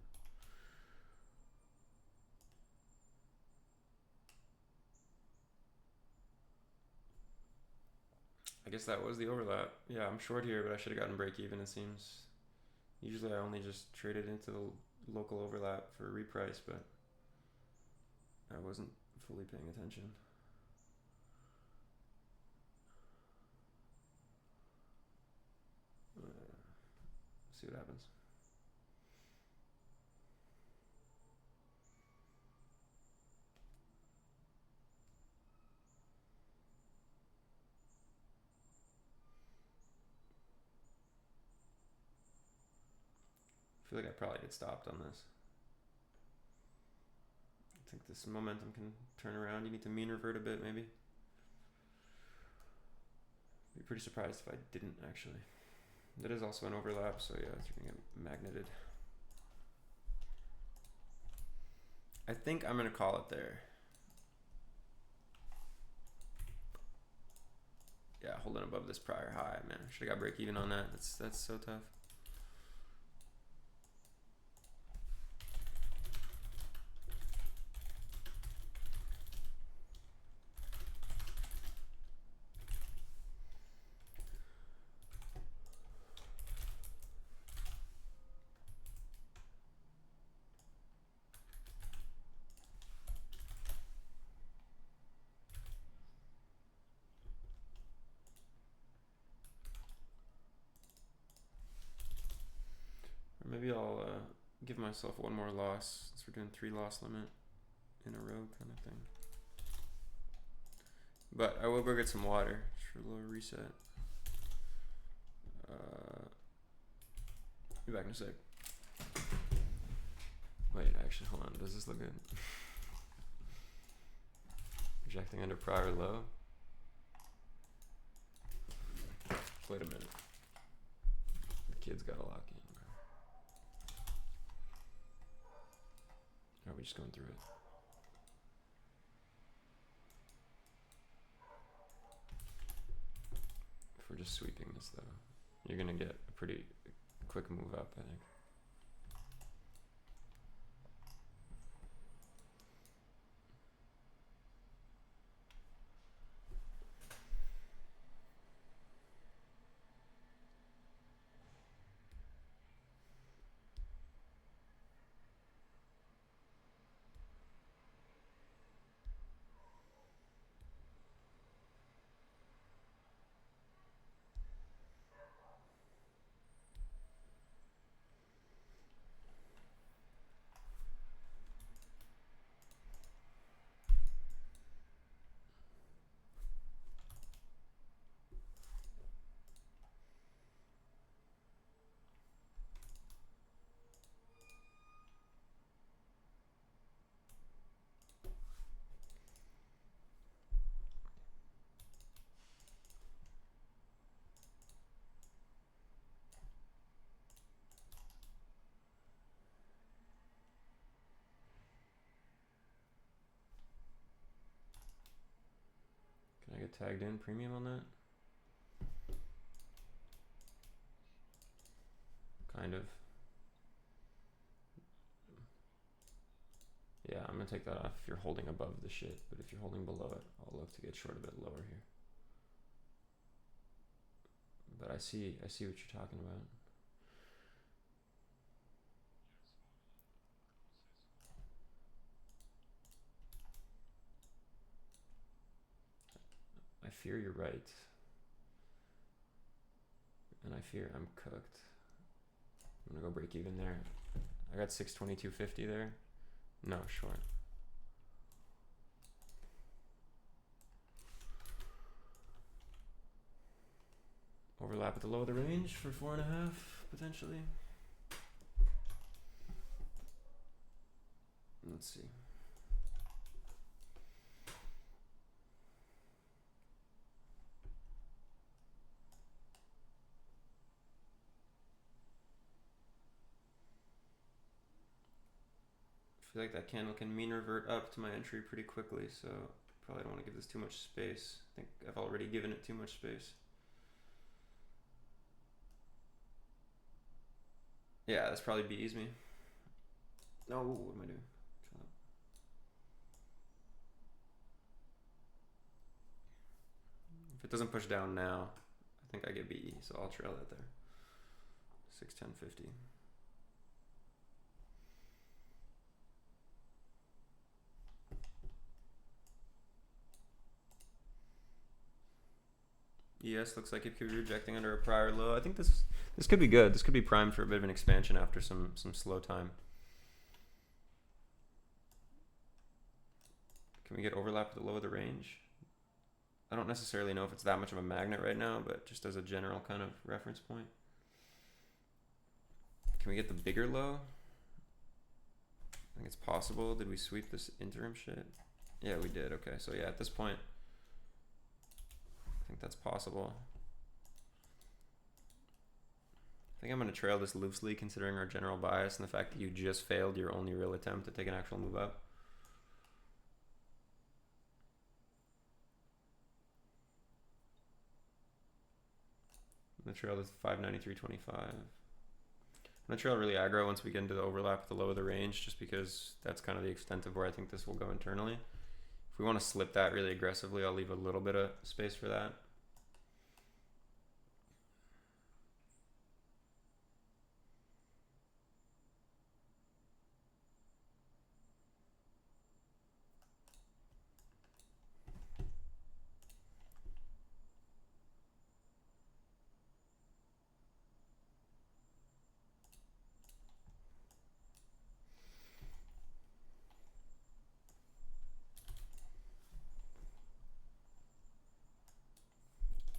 I guess that was the overlap. Yeah, I'm short here, but I should have gotten break even, it seems. Usually I only just traded into the local overlap for a reprice, but I wasn't fully paying attention. See what happens. I feel like I probably get stopped on this. I think this momentum can turn around. You need to mean revert a bit, maybe. Be pretty surprised if I didn't, actually. That is also an overlap, so yeah, it's gonna get magneted. I think I'm gonna call it there. Yeah, holding above this prior high, man. Should have got break even on that. That's so tough. Or maybe I'll give myself one more loss since we're doing 3 loss limit in a row kind of thing. But I will go get some water for a little reset. Be back in a sec. Wait, actually, hold on. Does this look good? Rejecting under prior low. Wait a minute. The kid's got to lock in. Are we just going through it? If we're just sweeping this, though, you're going to get a pretty quick move up, I think. get tagged in premium on that? Kind of. Yeah, I'm gonna take that off if you're holding above the shit, but if you're holding below it, I'll look to get short a bit lower here. But I see what you're talking about. I fear you're right. And I fear I'm cooked. I'm gonna go break even there. I got 622.50 there. No, short. Overlap at the low of the range for 4.5, potentially. Let's see. I feel like that candle can mean revert up to my entry pretty quickly, so probably don't want to give this too much space. I think I've already given it too much space. Yeah, that's probably bees me. No, what am I doing? If it doesn't push down now, I think I get BE, so I'll trail that there. 610.50. ES looks like it could be rejecting under a prior low. I think this could be good. This could be primed for a bit of an expansion after some slow time. Can we get overlap at the low of the range? I don't necessarily know if it's that much of a magnet right now, but just as a general kind of reference point. Can we get the bigger low? I think it's possible. Did we sweep this interim shit? Yeah, we did. Okay, so yeah, at this point, I think that's possible. I think I'm going to trail this loosely considering our general bias and the fact that you just failed your only real attempt to take an actual move up. I'm going to trail this 593.25. I'm going to trail really aggro once we get into the overlap at the low of the range, just because that's kind of the extent of where I think this will go internally. If we want to slip that really aggressively, I'll leave a little bit of space for that.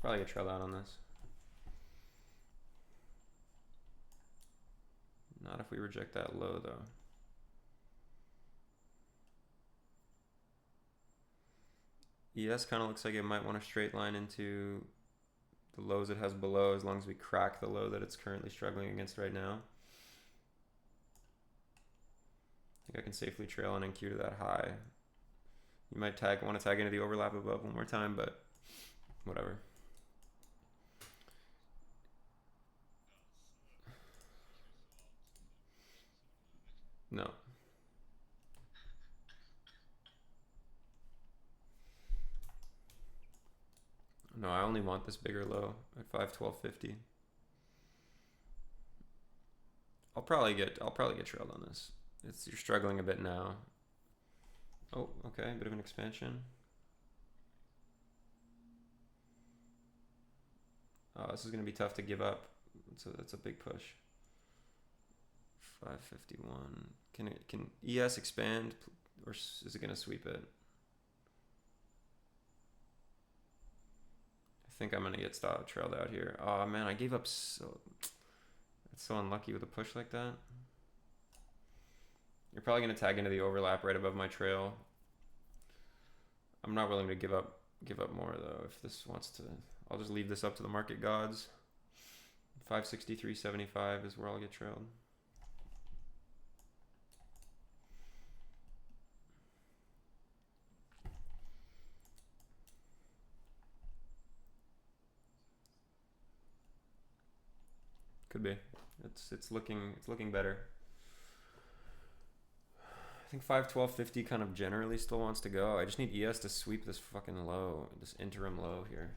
Probably get trailed out on this. Not if we reject that low though. ES kind of looks like it might want to straight line into the lows it has below as long as we crack the low that it's currently struggling against right now. I think I can safely trail an NQ to that high. You might want to tag into the overlap above one more time, but whatever. No. No, I only want this bigger low at 512.50. I'll probably get trailed on this. You're struggling a bit now. Oh, okay, a bit of an expansion. Oh, this is gonna be tough to give up. That's a big push. 551. Can ES expand, or is it gonna sweep it? I think I'm gonna get trailed out here. Oh man, I gave up so. It's so unlucky with a push like that. You're probably gonna tag into the overlap right above my trail. I'm not willing to give up more though. If this wants to, I'll just leave this up to the market gods. 563.75 is where I'll get trailed. Could be. It's looking better. I think 512.50 kind of generally still wants to go. I just need ES to sweep this fucking low, this interim low here.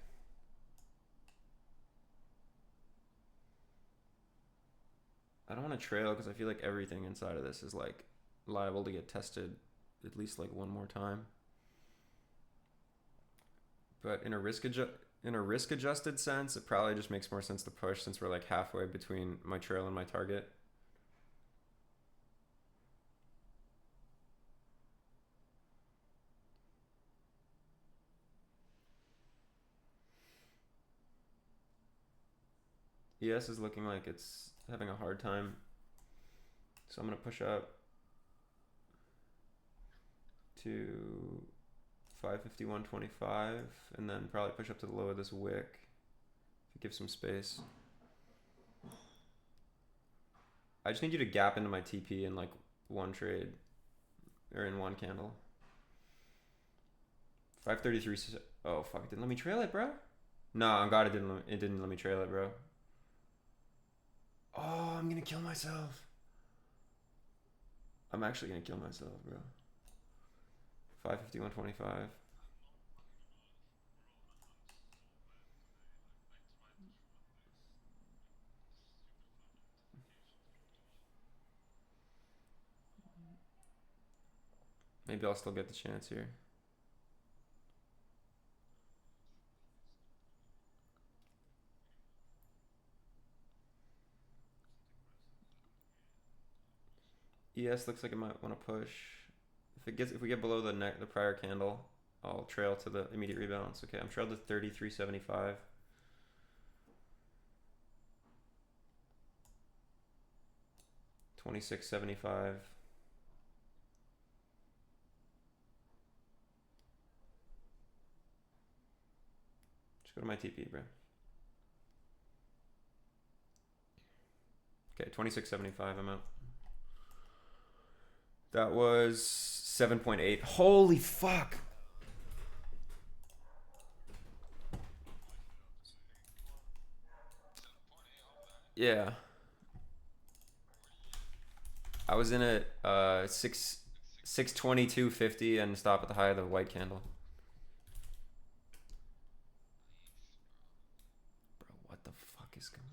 I don't want to trail because I feel like everything inside of this is like liable to get tested at least like one more time. But in a risk adjusted sense, it probably just makes more sense to push since we're like halfway between my trail and my target. ES is looking like it's having a hard time. So I'm going to push up to 551.25 and then probably push up to the low of this wick to give some space. I just need you to gap into my TP in like one trade or in one candle. 533. Oh fuck! It didn't let me trail it, bro. No, on God, it didn't let me trail it, bro. Oh, I'm gonna kill myself. I'm actually gonna kill myself, bro. 551.25. Maybe I'll still get the chance here. ES looks like it might want to push. If we get below the prior candle, I'll trail to the immediate rebalance. Okay, I'm trailed to 33.75. $26.75. Just go to my TP, bro. Okay, 26.75. I'm out. That was 7.8. Holy fuck! Yeah. I was in at 622.50 and stop at the high of the white candle. Bro, what the fuck is going on?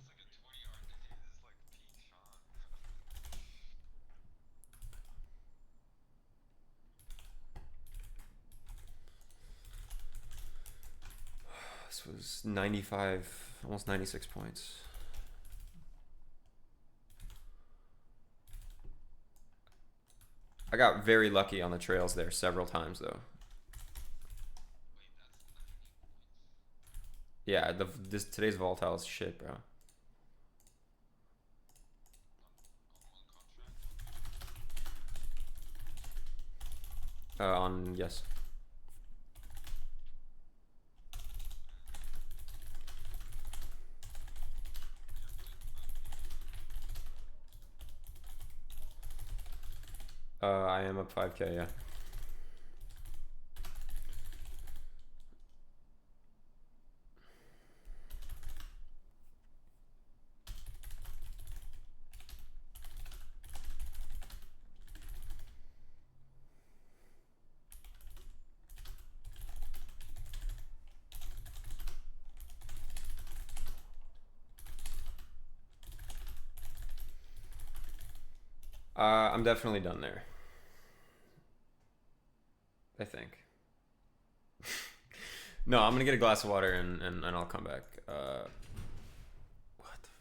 This was 95, almost 96 points. I got very lucky on the trails there several times though. Yeah, today's volatile is shit, bro. Yes. I am up 5K, yeah. I'm definitely done there. I think. No, I'm gonna get a glass of water and I'll come back. What the fuck?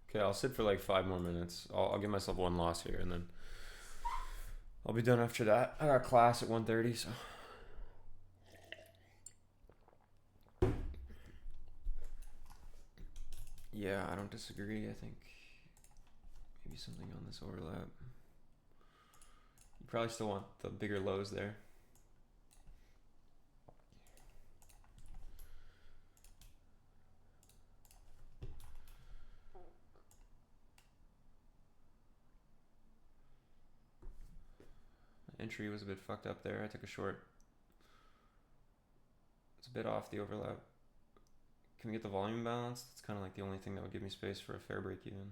Okay, I'll sit for like 5 more minutes. I'll give myself one loss here, and then I'll be done after that. I got class at 1:30, so. Yeah, I don't disagree. I think maybe something on this overlap. You probably still want the bigger lows there. My entry was a bit fucked up there. I took a short. It's a bit off the overlap. Can we get the volume balanced? It's kind of like the only thing that would give me space for a fair break even.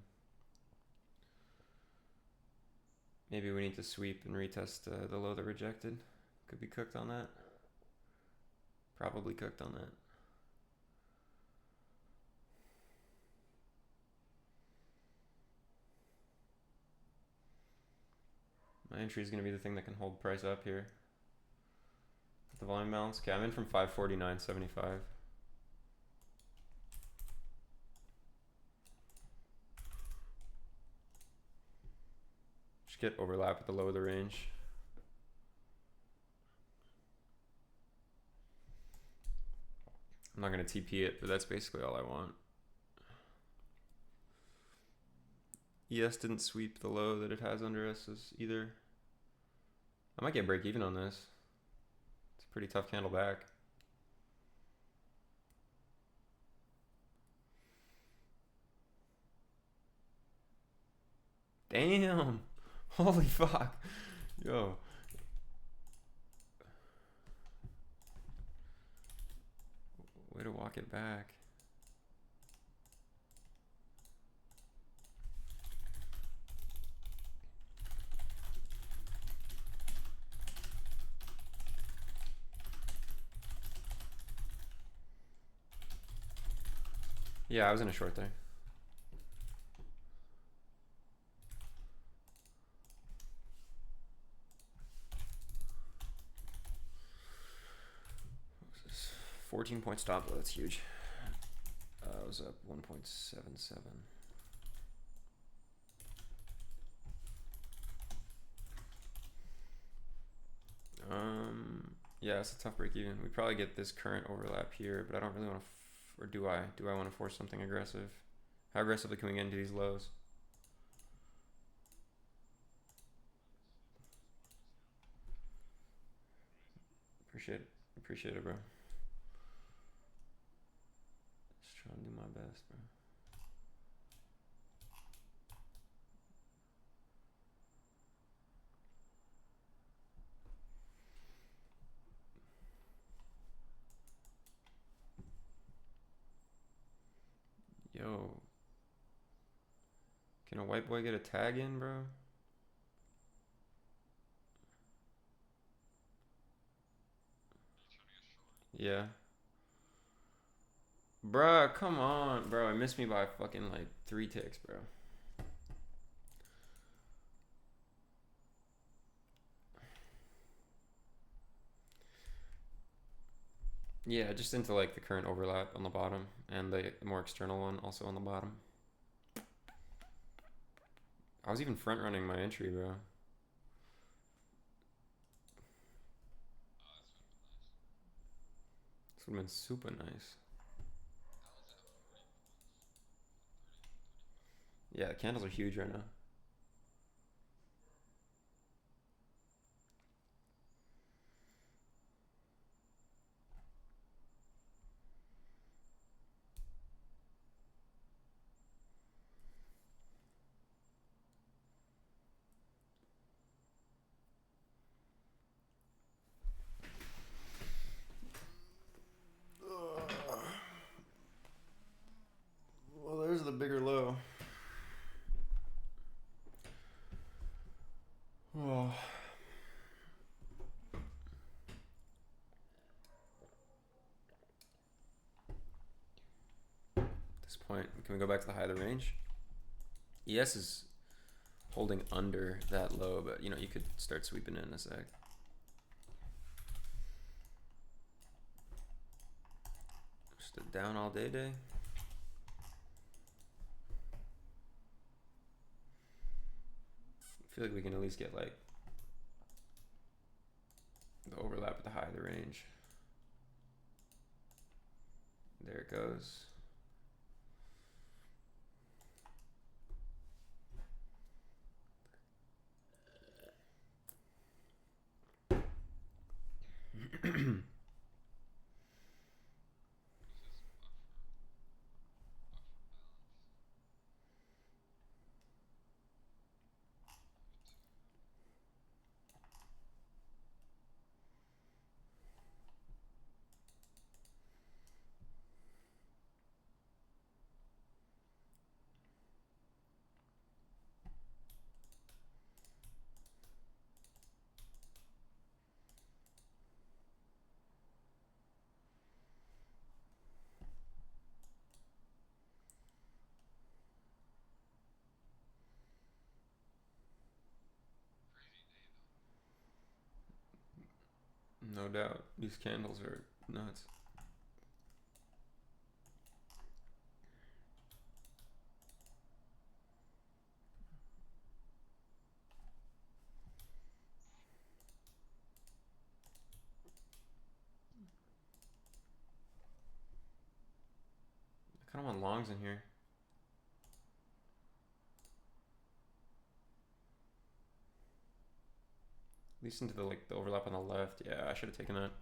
Maybe we need to sweep and retest the low that rejected. Could be cooked on that. Probably cooked on that. My entry is going to be the thing that can hold price up here. With the volume balance. Okay, I'm in from 549.75. Just get overlap at the low of the range. I'm not going to TP it, but that's basically all I want. ES didn't sweep the low that it has under us either. I might get break even on this. It's a pretty tough candle back. Damn! Holy fuck! Yo. Way to walk it back. Yeah, I was in a short there. What was this? 14-point stop, though, that's huge. I was up 1.77. Yeah, it's a tough break even. We probably get this current overlap here, but I don't really want to, or do I? Do I want to force something aggressive? How aggressively can we get into these lows? Appreciate it, bro. Just trying to do my best, bro. Yo. Can a white boy get a tag in, bro? Yeah. Bruh, come on, bro. It missed me by fucking like 3 ticks, bro. Yeah, just into like the current overlap on the bottom and the more external one also on the bottom. I was even front running my entry, bro. This would have been super nice. Yeah, the candles are huge right now. Well, there's the bigger low. Oh. At this point, can we go back to the high of the range? ES is holding under that low, but you know, you could start sweeping in a sec. Just a down all day day. feel like we can at least get like the overlap at the high of the range. There it goes. No doubt, these candles are nuts. I kind of want longs in here. At least into the like the overlap on the left. Yeah, I should have taken that.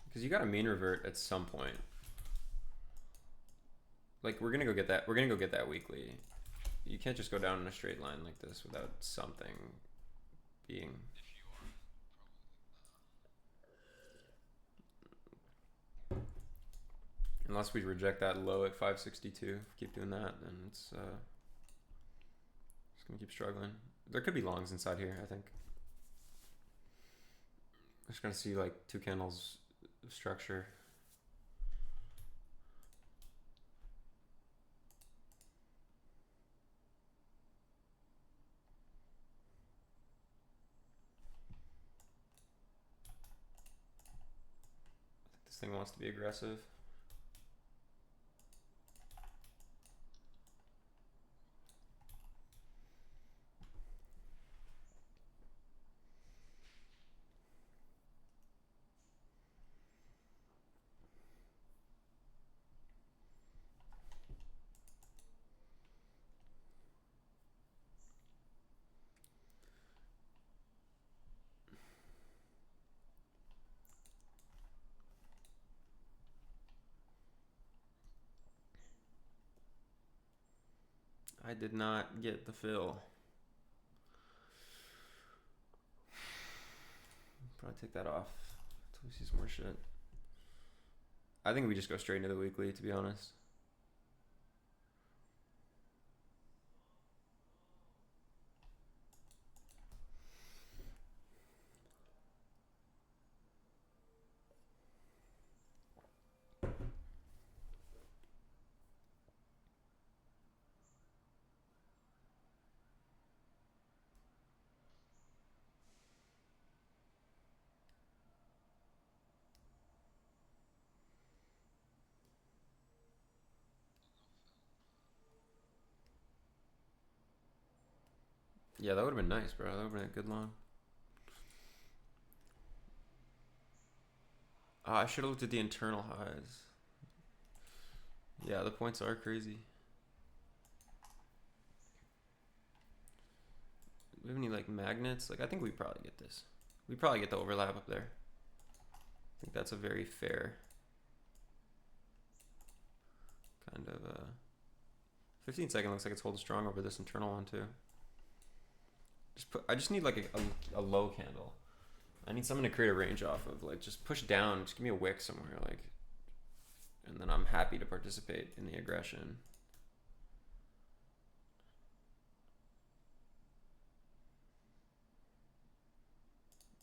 Because you got a mean revert at some point. Like we're gonna go get that. We're gonna go get that weekly. You can't just go down in a straight line like this without something being. Unless we reject that low at 562. Keep doing that, then it's gonna keep struggling. There could be longs inside here, I think. I'm just gonna see like two candles of structure. I think this thing wants to be aggressive. I did not get the fill. Probably take that off until we see some more shit. I think we just go straight into the weekly, to be honest. Yeah, that would have been nice, bro. That would have been a good long. I should have looked at the internal highs. Yeah, the points are crazy. Do we have any like magnets? Like I think we probably get this. We probably get the overlap up there. I think that's a very fair kind of 15 second looks like it's holding strong over this internal one too. I just need like a low candle. I need something to create a range off of. Like just push down, just give me a wick somewhere, like, and then I'm happy to participate in the aggression.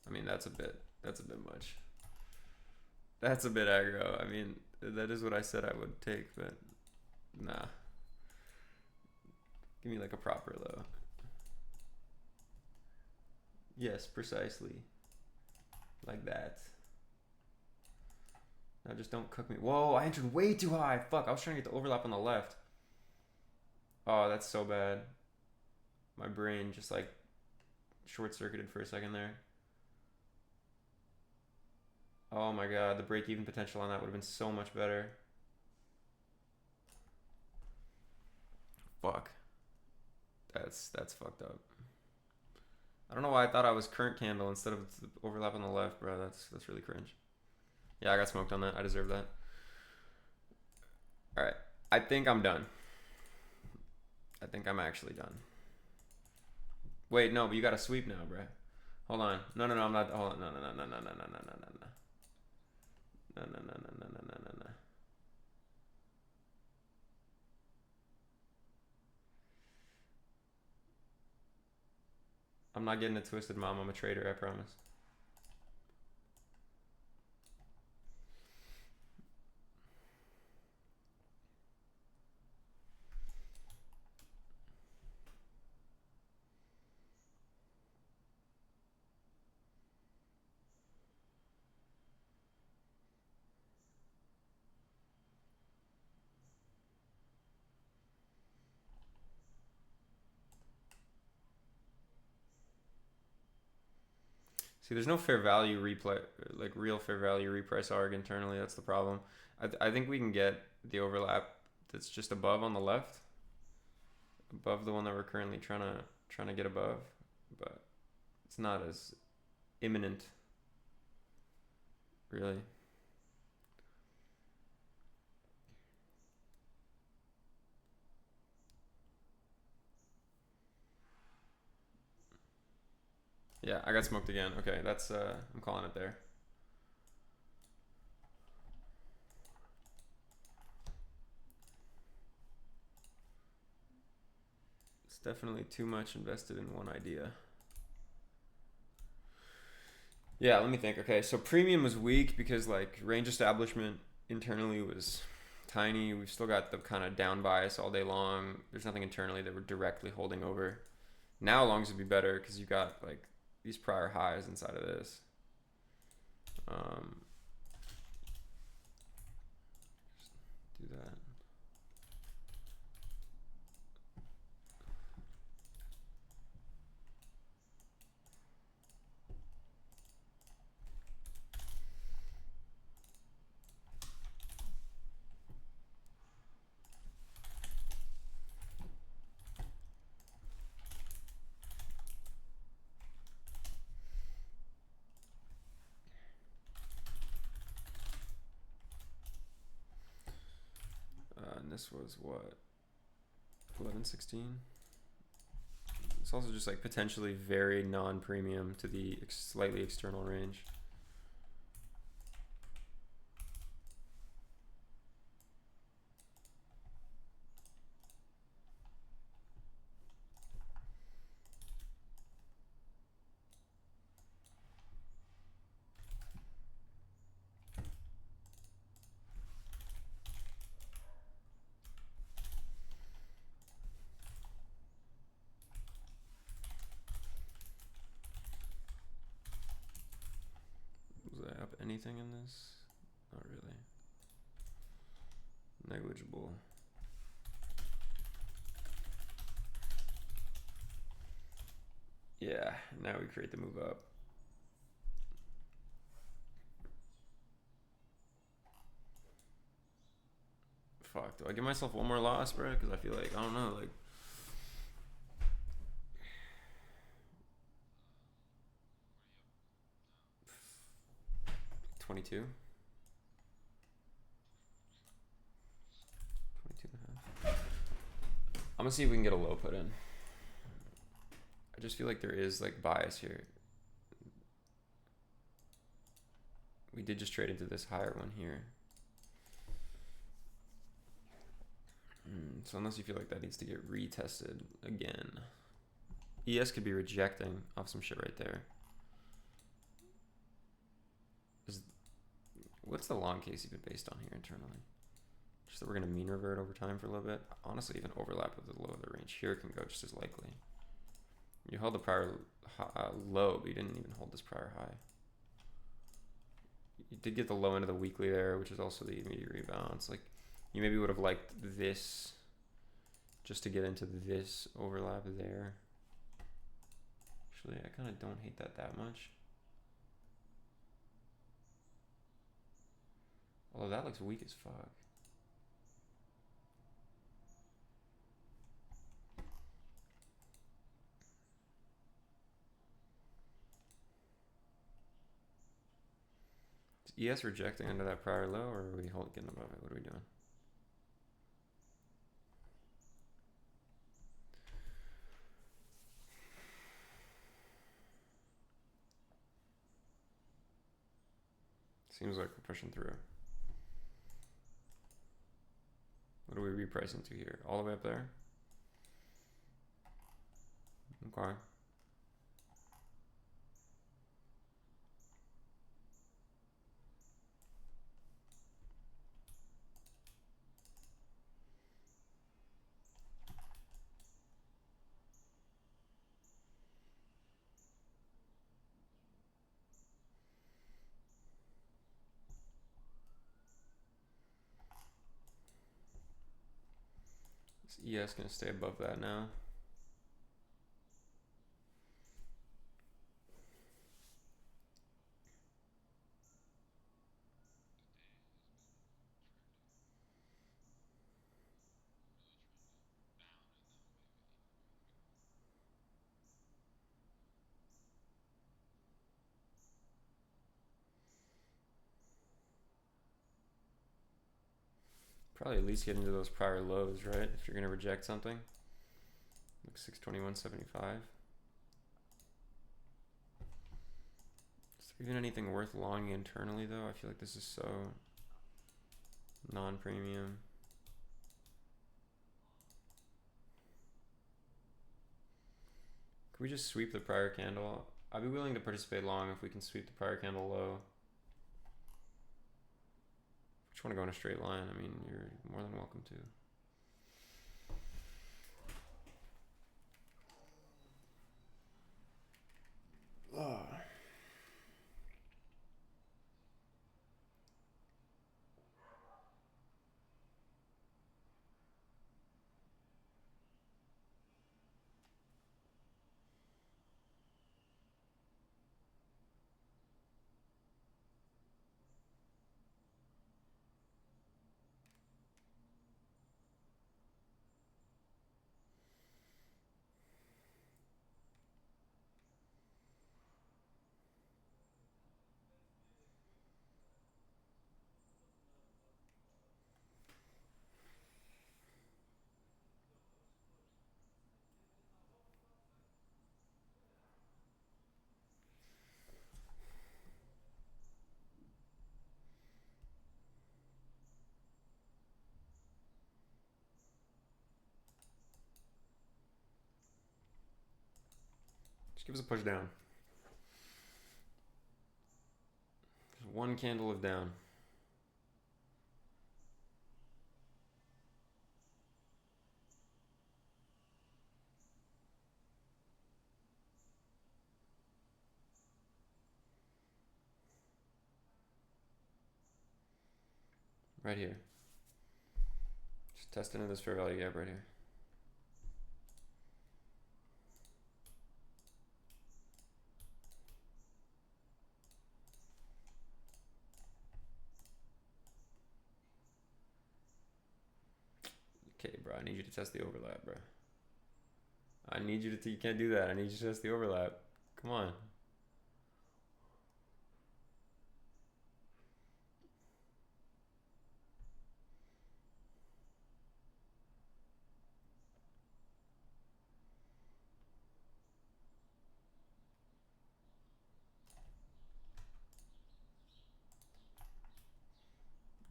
I mean, that's a bit much. That's a bit aggro. I mean, that is what I said I would take, but nah. Give me like a proper low. Yes, precisely. like that. Now just don't cook me. Whoa, I entered way too high. Fuck, I was trying to get the overlap on the left. Oh, that's so bad. My brain just like short-circuited for a second there. Oh my god, the break-even potential on that would have been so much better. Fuck. That's fucked up. I don't know why I thought I was current candle instead of the overlap on the left, bro. That's really cringe. Yeah, I got smoked on that. I deserve that. All right. I think I'm done. I think I'm actually done. Wait, no, but you got a sweep now, bro. Hold on. No, I'm not. Hold on. No. No. I'm not getting it twisted, Mom. I'm a trader, I promise. See, there's no fair value replay, like real fair value reprice arg internally. That's the problem. I think we can get the overlap that's just above on the left, above the one that we're currently trying to get above, but it's not as imminent, really. Yeah, I got smoked again. Okay, that's I'm calling it there. It's definitely too much invested in one idea. Yeah, let me think. Okay, so premium was weak because like range establishment internally was tiny. We've still got the kind of down bias all day long. There's nothing internally that we're directly holding over. Now longs would be better because you got like these prior highs inside of this. Just do that. And this was what, 11.16. It's also just like potentially very non-premium to the slightly external range. Anything in this? Not really. Negligible. Yeah, now we create the move up. Fuck, do I give myself one more loss, bro? Because I feel like, I don't know, like... $22. 22.5. I'm gonna see if we can get a low put in. I just feel like there is like bias here. We did just trade into this higher one here. So unless you feel like that needs to get retested again. ES could be rejecting off some shit right there. What's the long case even based on here internally? Just that we're going to mean revert over time for a little bit. Honestly, even overlap with the low of the range here can go just as likely. You held the prior low, but you didn't even hold this prior high. did get the low end of the weekly there, which is also the immediate rebalance. Like, you maybe would have liked this just to get into this overlap there. Actually, I kind of don't hate that much. Although that looks weak as fuck. Is ES rejecting under that prior low, or are we getting above it? What are we doing? Seems like we're pushing through. What are we repricing to here? All the way up there? Okay. Is ES gonna stay above that now? Probably at least get into those prior lows, right? If you're gonna reject something. Like 621.75. Is there even anything worth longing internally though? I feel like this is so non-premium. Can we just sweep the prior candle? I'd be willing to participate long if we can sweep the prior candle low. If you want to go in a straight line, I mean, you're more than welcome to. Just give us a push down. Just one candle of down. Right here. Just test into this fair value gap right here. Okay, bro, I need you to test the overlap, bro. I need you to, you can't do that. I need you to test the overlap. Come on.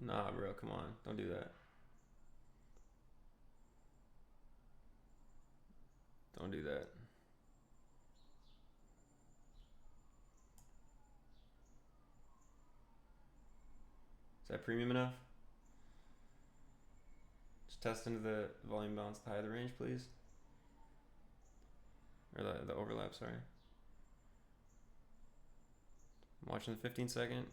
Nah, bro, come on. Don't do that. Don't do that. Is that premium enough? Just test into the volume balance at the high of the range, please. Or the overlap, sorry. I'm watching the 15 second.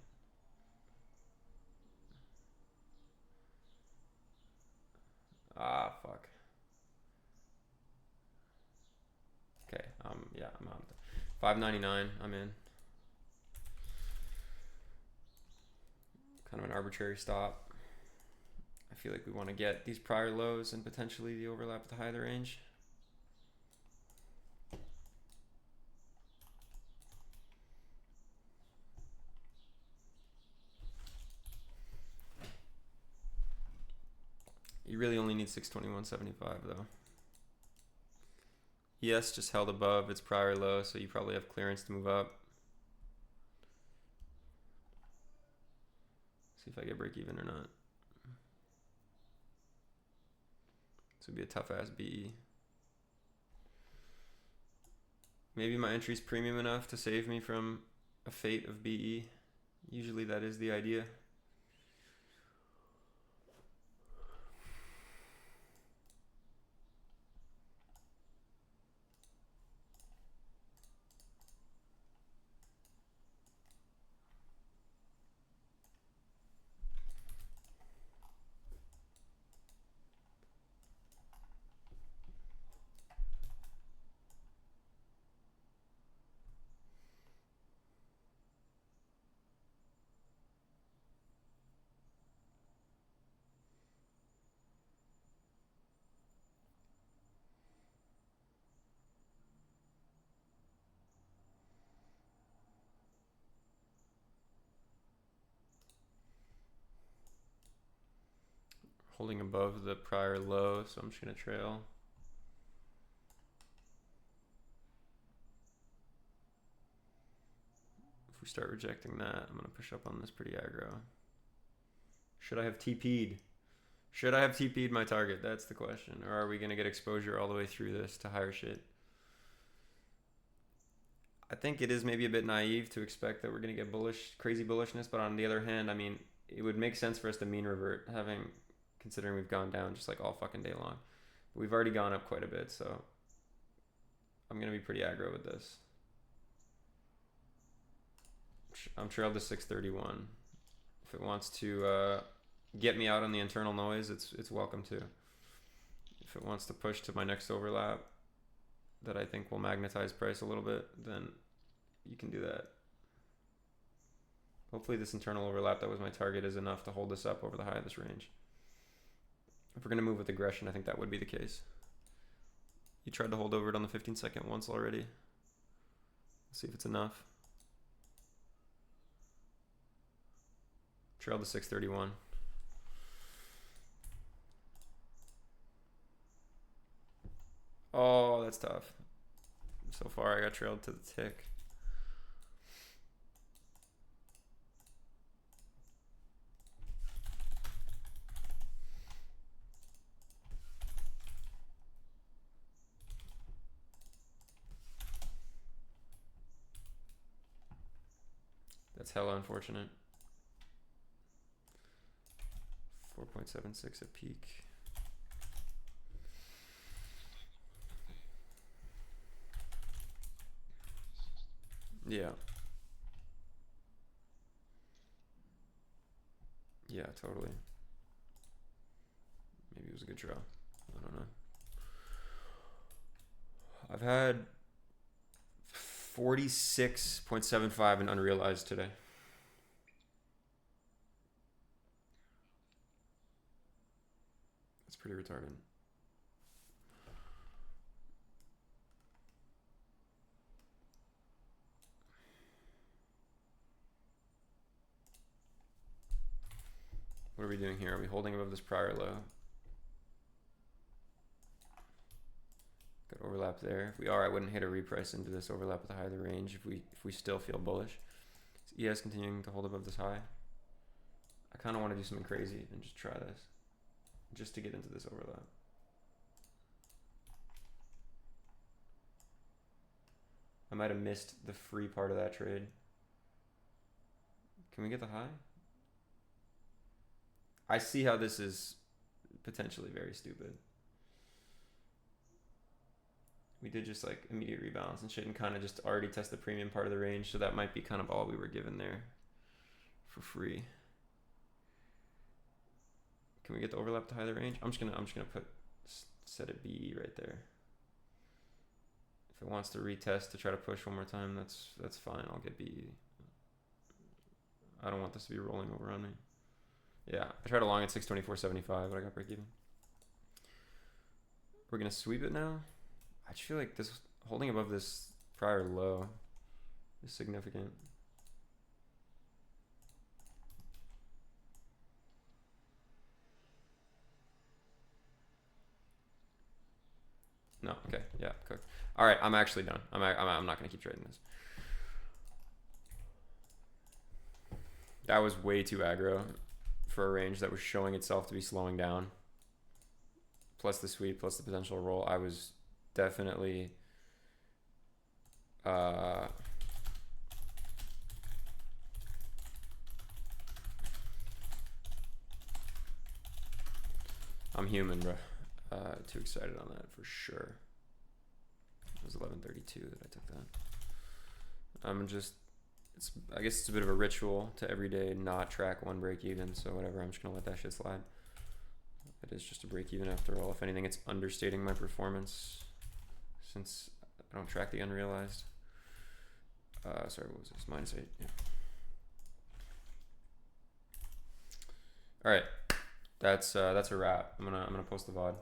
599. I'm in. Kind of an arbitrary stop. I feel like we want to get these prior lows and potentially the overlap with the high of the range. You really only need 621.75 though. Yes, just held above its prior low, so you probably have clearance to move up. See if I get break even or not. This would be a tough ass BE. Maybe my entry's premium enough to save me from a fate of BE. Usually that is the idea. Holding above the prior low, so I'm just gonna trail. If we start rejecting that, I'm gonna push up on this pretty aggro. Should I have TP'd? Should I have TP'd my target? That's the question. Or are we gonna get exposure all the way through this to higher shit? I think it is maybe a bit naive to expect that we're gonna get bullish, crazy bullishness, but on the other hand, I mean, it would make sense for us to mean revert, considering we've gone down just like all fucking day long. But we've already gone up quite a bit, so I'm gonna be pretty aggro with this. I'm trailed to 631. If it wants to get me out on the internal noise, it's welcome to. If it wants to push to my next overlap that I think will magnetize price a little bit, then you can do that. Hopefully this internal overlap that was my target is enough to hold this up over the high of this range. If we're going to move with aggression, I think that would be the case. You tried to hold over it on the 15-second once already. Let's see if it's enough. Trailed to 631. Oh, that's tough. So far, I got trailed to the tick. That's hella unfortunate. 4.76 at peak. Yeah. Yeah, totally. Maybe it was a good draw. I don't know. I've had 46.75 in unrealized today. That's pretty retarded. What are we doing here? Are we holding above this prior low? Got overlap there. If we are, I wouldn't hit a reprice into this overlap with the high of the range if we still feel bullish. Is ES continuing to hold above this high? I kind of want to do something crazy and just try this. Just to get into this overlap. I might have missed the free part of that trade. Can we get the high? I see how this is potentially very stupid. We did just like immediate rebalance and shit and kind of just already test the premium part of the range, so that might be kind of all we were given there for free. Can we get the overlap to high the range? I'm just gonna set it BE right there. If it wants to retest to try to push one more time, that's fine. I'll get BE. I don't want this to be rolling over on me. Yeah, I tried a long at 624.75, but I got break even. We're gonna sweep it now. I just feel like this holding above this prior low is significant. No, okay, yeah, cooked. All right, I'm actually done. I'm not gonna keep trading this. That was way too aggro for a range that was showing itself to be slowing down. Plus the sweep, plus the potential roll. I was definitely I'm human, bro. Too excited on that for sure. It was 11:32 that I took that. I'm just, I guess it's a bit of a ritual to every day not track one break even, so whatever, I'm just gonna let that shit slide. It is just a break even after all. If anything, it's understating my performance since I don't track the unrealized. Sorry, what was this? -8. Yeah. All right, that's a wrap. I'm gonna post the VOD.